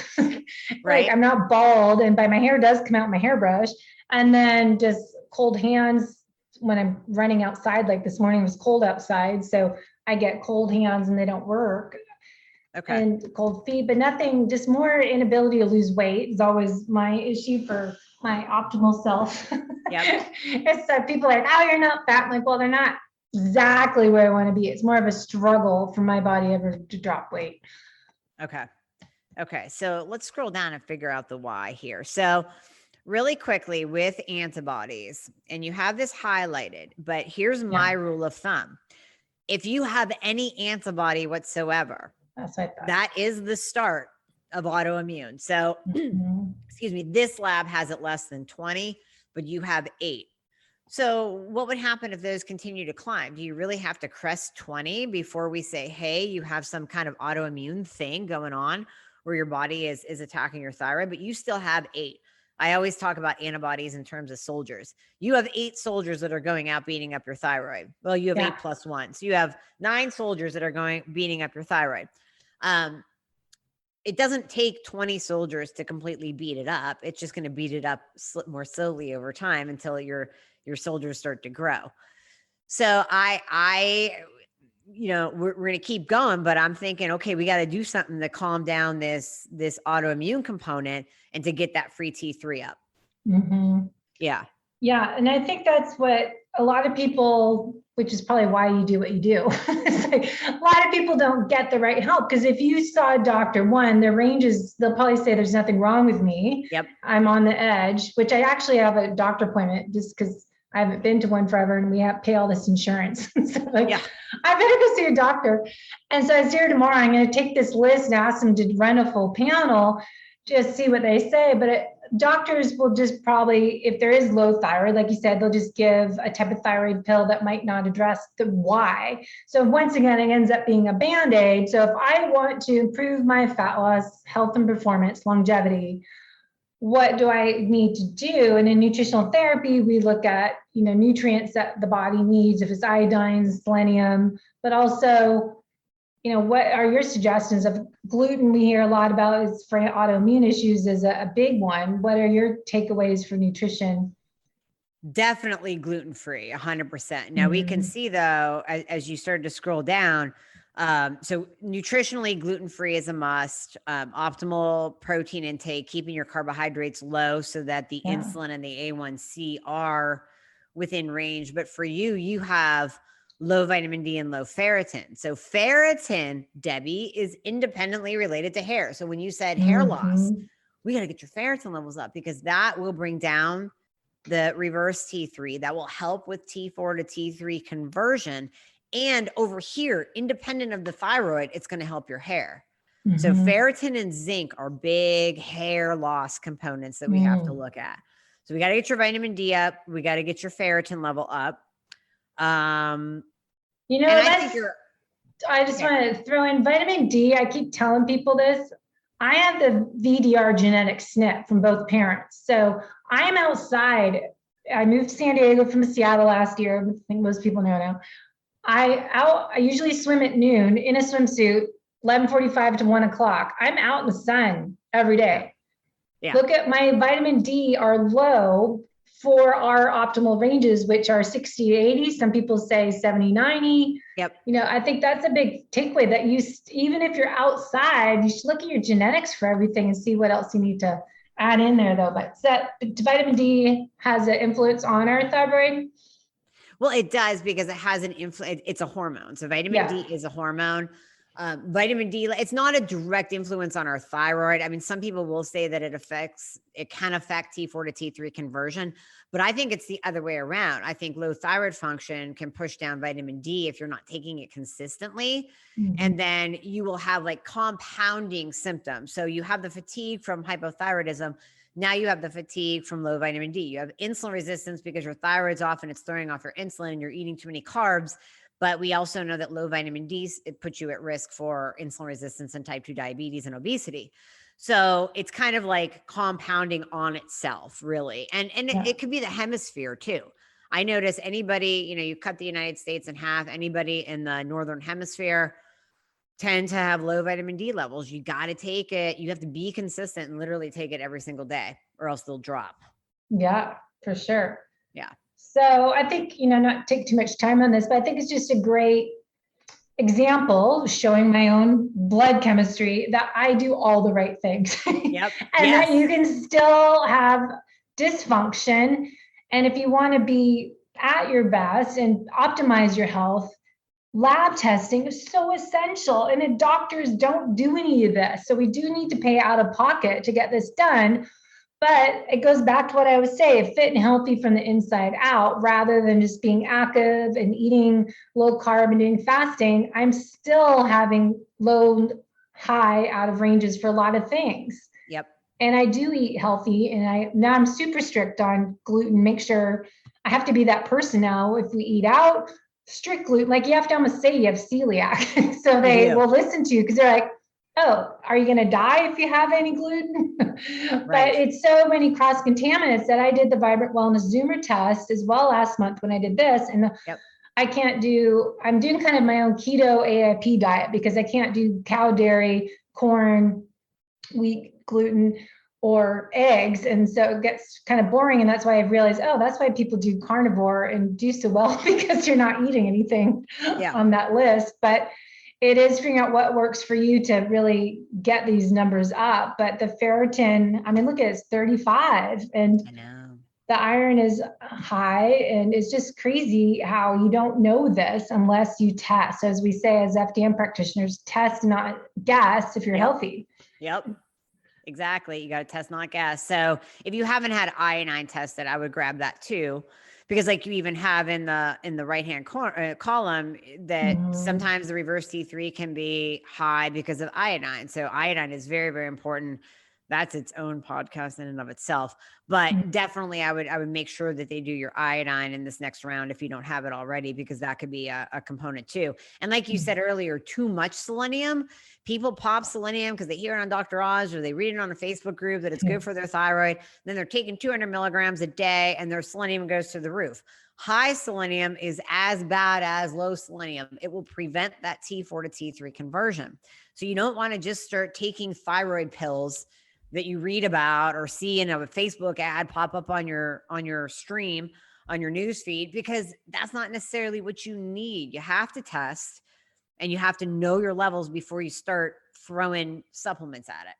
Right. Like I'm not bald, and my hair does come out my hairbrush. And then just cold hands when I'm running outside, like this morning was cold outside. So I get cold hands and they don't work. Okay. And cold feet, but nothing, just more inability to lose weight is always my issue for my optimal self. Yep. It's that people are like, oh, you're not fat. I'm like, well, they're not exactly where I want to be. It's more of a struggle for my body ever to drop weight. Okay. So let's scroll down and figure out the why here. So really quickly with antibodies, and you have this highlighted, but here's my rule of thumb. If you have any antibody whatsoever, that's what I thought. That is the start of autoimmune. So, excuse me, this lab has it less than 20. but you have 8. So what would happen if those continue to climb? Do you really have to crest 20 before we say, hey, you have some kind of autoimmune thing going on where your body is attacking your thyroid, but you still have 8? I always talk about antibodies in terms of soldiers. You have 8 soldiers that are going out beating up your thyroid. Well, you have 8 plus 1. So you have 9 soldiers that are beating up your thyroid. It doesn't take 20 soldiers to completely beat it up. It's just going to beat it up more slowly over time until your soldiers start to grow. So we're going to keep going, but I'm thinking, okay, we got to do something to calm down this autoimmune component and to get that free T3 up. Mm-hmm. Yeah. Yeah. And I think that's what a lot of people, which is probably why you do what you do. It's like, a lot of people don't get the right help, because if you saw a doctor, their ranges, they'll probably say there's nothing wrong with me. Yep. I'm on the edge, which I actually have a doctor appointment just because I haven't been to one forever and we have to pay all this insurance. So I better go see a doctor. And so I was here tomorrow. I'm going to take this list and ask them to run a full panel, just see what they say. But doctors will just probably, if there is low thyroid, like you said, they'll just give a type of thyroid pill that might not address the why. So once again, it ends up being a Band-Aid. So if I want to improve my fat loss, health and performance, longevity, what do I need to do? And in nutritional therapy, we look at, nutrients that the body needs, if it's iodine, selenium, but also, what are your suggestions of gluten? We hear a lot about is for autoimmune issues is a big one. What are your takeaways for nutrition? Definitely gluten-free, 100%. Now we can see though, as you started to scroll down, so nutritionally gluten-free is a must. Optimal protein intake, keeping your carbohydrates low so that the insulin and the A1C are within range. But for you have low vitamin D and low ferritin. So ferritin, Debbie, is independently related to hair. So when you said hair loss, we got to get your ferritin levels up, because that will bring down the reverse T3. That will help with T4 to T3 conversion. And over here, independent of the thyroid, it's going to help your hair. So ferritin and zinc are big hair loss components that we have to look at. So we got to get your vitamin D up. We got to get your ferritin level up. I just want to throw in vitamin D. I keep telling people this. I have the VDR genetic SNP from both parents. So I am outside. I moved to San Diego from Seattle last year. I think most people know now. I usually swim at noon in a swimsuit, 11:45 to 1 o'clock. I'm out in the sun every day. Yeah. Look at my vitamin D are low for our optimal ranges, which are 60 to 80. Some people say 70, 90. Yep. I think that's a big takeaway that even if you're outside, you should look at your genetics for everything and see what else you need to add in there though. But vitamin D has an influence on our thyroid. Well, it does, because it has an influence. It's a hormone. So vitamin D is a hormone. Vitamin D, it's not a direct influence on our thyroid. I mean, some people will say that it can affect T4 to T3 conversion, but I think it's the other way around. I think low thyroid function can push down vitamin D if you're not taking it consistently. And then you will have like compounding symptoms. So you have the fatigue from hypothyroidism. Now you have the fatigue from low vitamin D. You have insulin resistance because your thyroid's off and it's throwing off your insulin and you're eating too many carbs. But we also know that low vitamin D, it puts you at risk for insulin resistance and type 2 diabetes and obesity. So it's kind of like compounding on itself, really. And it could be the hemisphere too. I notice anybody, you cut the United States in half, anybody in the Northern Hemisphere tend to have low vitamin D levels. You got to take it. You have to be consistent and literally take it every single day, or else they'll drop. Yeah, for sure. Yeah. So I think, not take too much time on this, but I think it's just a great example showing my own blood chemistry that I do all the right things. Yep. And that you can still have dysfunction. And if you want to be at your best and optimize your health, lab testing is so essential. And the doctors don't do any of this. So we do need to pay out of pocket to get this done. But it goes back to what I was saying, fit and healthy from the inside out, rather than just being active and eating low carb and doing fasting. I'm still having low, high out of ranges for a lot of things. Yep. And I do eat healthy, and now I'm super strict on gluten. Make sure I have to be that person now. If we eat out, strict gluten, like you have to almost say you have celiac. So they will listen to you because they're like, oh, are you going to die if you have any gluten? But it's so many cross contaminants that I did the Vibrant Wellness Zoomer test as well last month when I did this. And I'm doing kind of my own keto AIP diet because I can't do cow dairy, corn, wheat, gluten, or eggs. And so it gets kind of boring. And that's why I've realized, that's why people do carnivore and do so well, because you're not eating anything on that list. But it is figuring out what works for you to really get these numbers up. But the ferritin, I mean, look at it, it's 35. And I know. The iron is high, and it's just crazy how you don't know this unless you test. So as we say, as FDN practitioners, test, not guess if you're healthy. Yep. Exactly. You got to test, not guess. So if you haven't had iodine tested, I would grab that too, because like you even have in the right-hand column that sometimes the reverse T3 can be high because of iodine. So iodine is very, very important. That's its own podcast in and of itself, but definitely I would make sure that they do your iodine in this next round if you don't have it already, because that could be a component too. And like you said earlier, too much selenium, people pop selenium because they hear it on Dr. Oz or they read it on a Facebook group that it's good for their thyroid. Then they're taking 200 milligrams a day and their selenium goes to the roof. High selenium is as bad as low selenium. It will prevent that T4 to T3 conversion. So you don't want to just start taking thyroid pills that you read about or see in a Facebook ad pop up on your stream, on your news feed, because that's not necessarily what you need. You have to test and you have to know your levels before you start throwing supplements at it.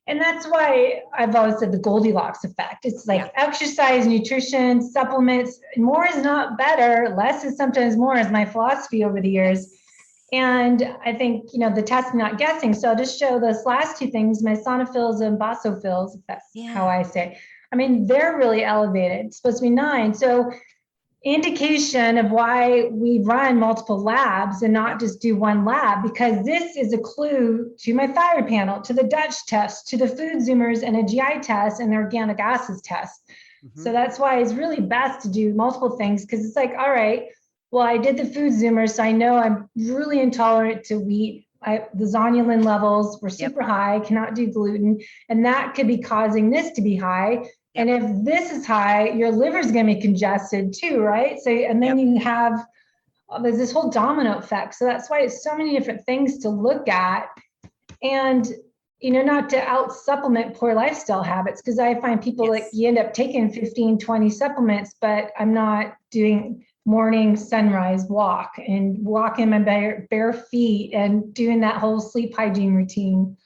And that's why I've always said the Goldilocks effect. It's like exercise, nutrition, supplements. More is not better. Less is sometimes more, is my philosophy over the years. And I think, the testing, not guessing. So I'll just show those last two things, my sonophils and basophils, if that's how I say. I mean, they're really elevated. It's supposed to be 9. So indication of why we run multiple labs and not just do one lab, because this is a clue to my thyroid panel, to the Dutch test, to the food zoomers, and a GI test and the organic acids test. So that's why it's really best to do multiple things, because it's like, all right, well, I did the food zoomer, so I know I'm really intolerant to wheat. The zonulin levels were super high, cannot do gluten, and that could be causing this to be high. And if this is high, your liver is going to be congested too, right? So, and then you have, there's this whole domino effect. So that's why it's so many different things to look at, and, not to out supplement poor lifestyle habits. Because I find people like you end up taking 15, 20 supplements, but I'm not doing morning sunrise walk and walking my bare feet and doing that whole sleep hygiene routine.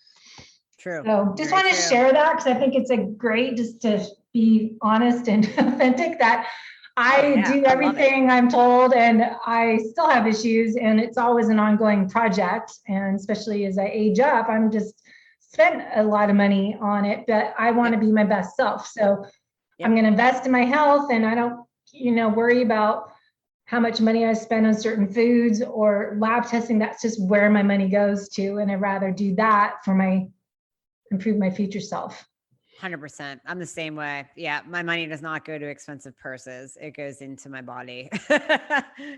True. So just want to share that, because I think it's a great, just to be honest and authentic, that I do everything I'm told, and I still have issues, and it's always an ongoing project. And especially as I age up, I'm just spent a lot of money on it, but I want to be my best self. So I'm going to invest in my health, and I don't, worry about how much money I spend on certain foods or lab testing. That's just where my money goes to. And I'd rather do that for improve my future self. 100%. I'm the same way. Yeah. My money does not go to expensive purses. It goes into my body.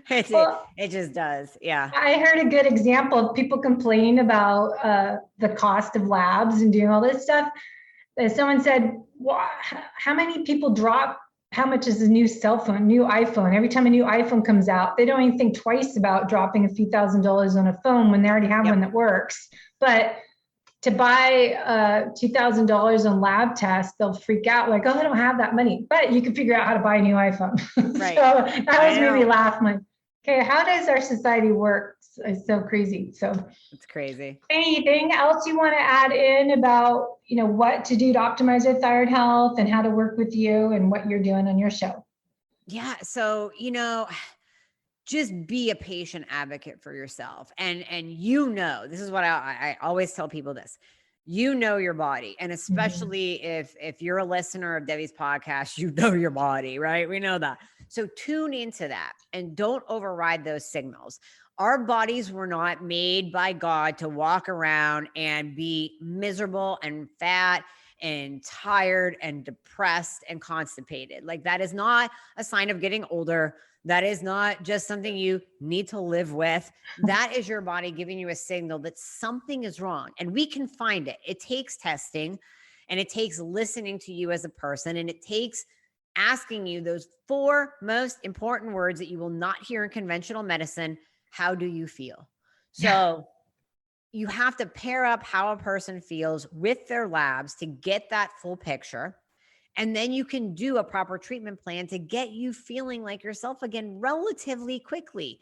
It just does. Yeah. I heard a good example of people complaining about the cost of labs and doing all this stuff. Someone said, well, how many people drop, how much is a new cell phone, new iPhone? Every time a new iPhone comes out, they don't even think twice about dropping a few $1,000s on a phone when they already have one that works. But to buy $2,000 on lab tests, they'll freak out like, oh, I don't have that money. But you can figure out how to buy a new iPhone. Right. So that always made me laugh. I'm like, okay, how does our society work? It's so crazy. So it's crazy. Anything else you want to add in about, what to do to optimize your thyroid health and how to work with you and what you're doing on your show? Yeah. So, just be a patient advocate for yourself. And this is what I always tell people this, your body. And especially if you're a listener of Debbie's podcast, your body, right? We know that. So tune into that and don't override those signals. Our bodies were not made by God to walk around and be miserable and fat and tired and depressed and constipated. Like that is not a sign of getting older. That is not just something you need to live with. That is your body giving you a signal that something is wrong. And we can find it. It takes testing, and it takes listening to you as a person, and it takes asking you those 4 most important words that you will not hear in conventional medicine. How do you feel? So you have to pair up how a person feels with their labs to get that full picture. And then you can do a proper treatment plan to get you feeling like yourself again relatively quickly,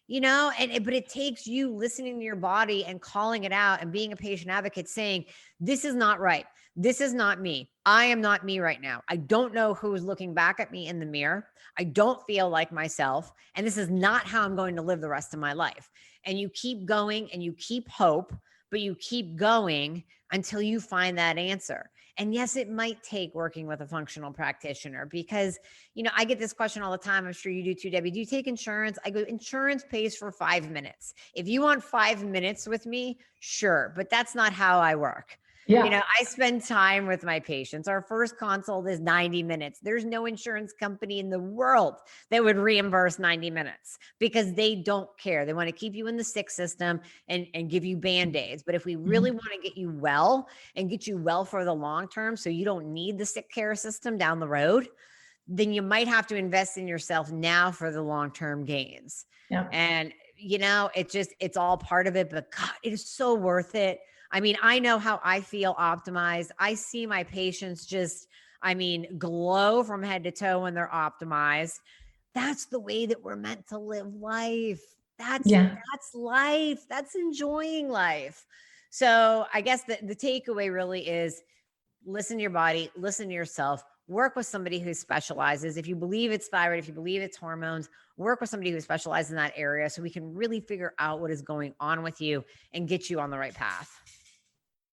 but it takes you listening to your body and calling it out and being a patient advocate saying, this is not right. This is not me. I am not me right now. I don't know who's looking back at me in the mirror. I don't feel like myself. And this is not how I'm going to live the rest of my life. And you keep going and you keep hope, but you keep going until you find that answer. And yes, it might take working with a functional practitioner because, I get this question all the time. I'm sure you do too, Debbie. Do you take insurance? I go, insurance pays for 5 minutes. If you want 5 minutes with me, sure. But that's not how I work. Yeah. I spend time with my patients. Our first consult is 90 minutes. There's no insurance company in the world that would reimburse 90 minutes because they don't care. They want to keep you in the sick system and give you Band-Aids. But if we really want to get you well and get you well for the long term, so you don't need the sick care system down the road, then you might have to invest in yourself now for the long-term gains. Yeah. And, it's all part of it, but God, it is so worth it. I mean, I know how I feel optimized. I see my patients glow from head to toe when they're optimized. That's the way that we're meant to live life. That's life. That's enjoying life. So I guess the takeaway really is listen to your body, listen to yourself, work with somebody who specializes. If you believe it's thyroid, if you believe it's hormones, work with somebody who specializes in that area so we can really figure out what is going on with you and get you on the right path.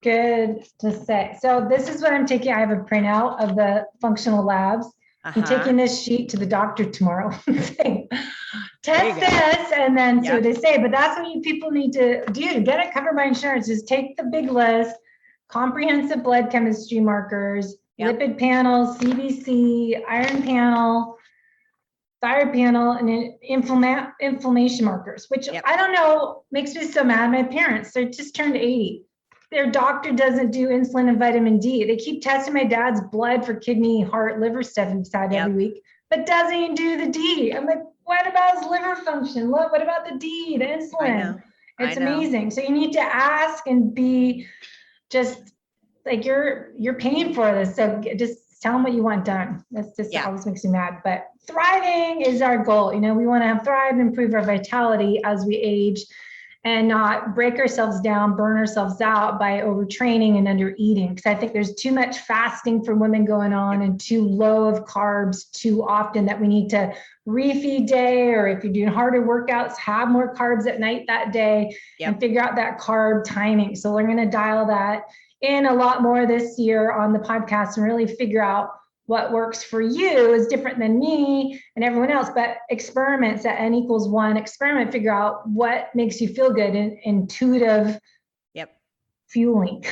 Good to say. So this is what I'm taking. I have a printout of the functional labs. I'm taking this sheet to the doctor tomorrow. Test this and then see what they say. But that's what you people need to do to get it covered by insurance is take the big list, comprehensive blood chemistry markers, lipid panel, CBC, iron panel, thyroid panel, and inflammation markers, which I don't know, makes me so mad. My parents, they just turned 80. Their doctor doesn't do insulin and vitamin D. They keep testing my dad's blood for kidney, heart, liver stuff inside every week, but doesn't even do the D. I'm like, what about his liver function? What about the D, the insulin? It's amazing. So you need to ask and be just like, you're paying for this. So just tell them what you want done. That's just always makes me mad. But thriving is our goal. We want to have thrive, improve our vitality as we age, and not break ourselves down, burn ourselves out by overtraining and under eating. Because I think there's too much fasting for women going on and too low of carbs too often that we need to refeed day, or if you're doing harder workouts, have more carbs at night that day and figure out that carb timing. So we're going to dial that in a lot more this year on the podcast and really figure out what works for you is different than me and everyone else, but experiments at N=1, experiment, figure out what makes you feel good and intuitive fueling.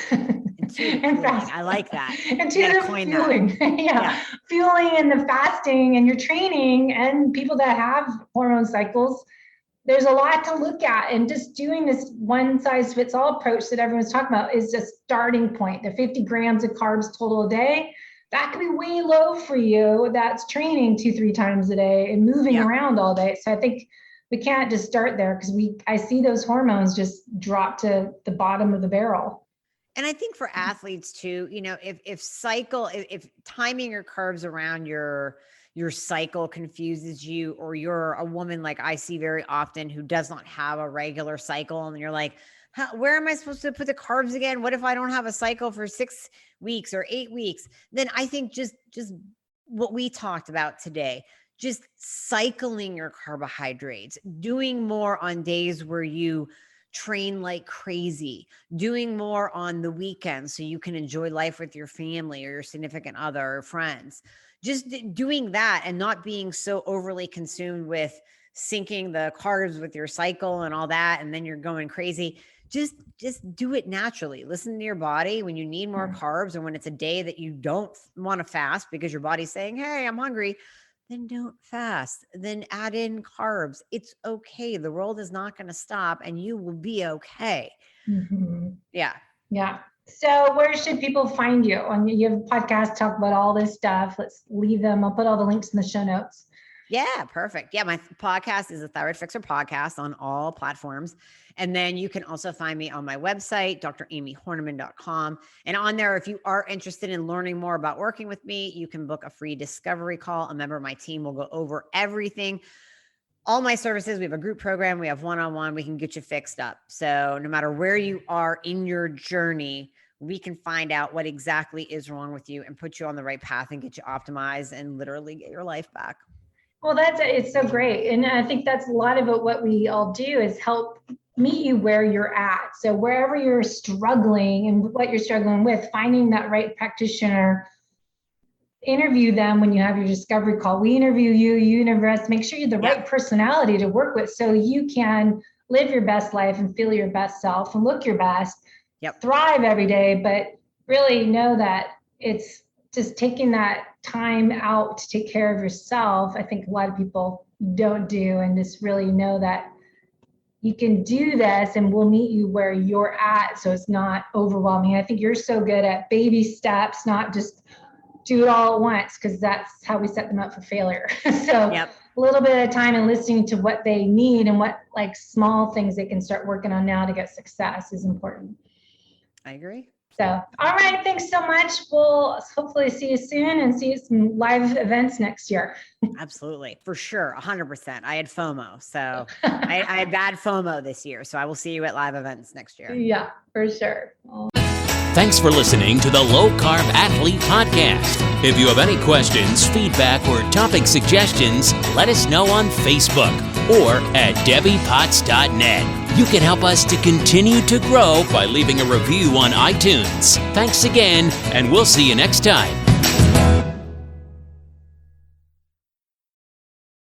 And fast. I like that. Intuitive fueling. Fueling and the fasting and your training and people that have hormone cycles. There's a lot to look at, and just doing this one size fits all approach that everyone's talking about is a starting point. The 50 grams of carbs total a day, that could be way low for you. That's training 2-3 times a day and moving around all day. So I think we can't just start there because I see those hormones just drop to the bottom of the barrel. And I think for athletes too, if timing your carbs around your cycle confuses you, or you're a woman like I see very often who does not have a regular cycle, and you're like, where am I supposed to put the carbs again? What if I don't have a cycle for 6 weeks or 8 weeks? Then I think just what we talked about today, just cycling your carbohydrates, doing more on days where you train like crazy, doing more on the weekends so you can enjoy life with your family or your significant other or friends. Just doing that and not being so overly consumed with syncing the carbs with your cycle and all that, and then you're going crazy. Just do it naturally. Listen to your body when you need more carbs, or when it's a day that you don't want to fast because your body's saying, hey, I'm hungry, then don't fast. Then add in carbs. It's okay. The world is not going to stop, and you will be okay. Mm-hmm. Yeah. Yeah. So where should people find you? You have a podcast, talk about all this stuff. Let's leave them. I'll put all the links in the show notes. Yeah, perfect. Yeah, my podcast is the Thyroid Fixer podcast on all platforms. And then you can also find me on my website, Dr.Aime And on there, if you are interested in learning more about working with me, you can book a free discovery call. A member of my team will go over everything. All my services, we have a group program, we have one-on-one, we can get you fixed up. So no matter where you are in your journey, we can find out what exactly is wrong with you and put you on the right path and get you optimized and literally get your life back. Well, it's so great. And I think that's a lot of what we all do is help meet you where you're at. So wherever you're struggling and what you're struggling with, finding that right practitioner, interview them when you have your discovery call. We interview you, you interview us, make sure you're the right personality to work with so you can live your best life and feel your best self and look your best, thrive every day, but really know that it's just taking that time out to take care of yourself. I think a lot of people don't do, and just really know that you can do this and we'll meet you where you're at so it's not overwhelming. I think you're so good at baby steps, not just do it all at once, because that's how we set them up for failure. So a little bit of time and listening to what they need and what like small things they can start working on now to get success is important. I agree. So, all right. Thanks so much. We'll hopefully see you soon and see you at some live events next year. Absolutely. For sure. 100%. I had FOMO. So I had bad FOMO this year. So I will see you at live events next year. Yeah, for sure. Thanks for listening to the Low Carb Athlete Podcast. If you have any questions, feedback, or topic suggestions, let us know on Facebook or at debbiepotts.net. You can help us to continue to grow by leaving a review on iTunes. Thanks again, and we'll see you next time.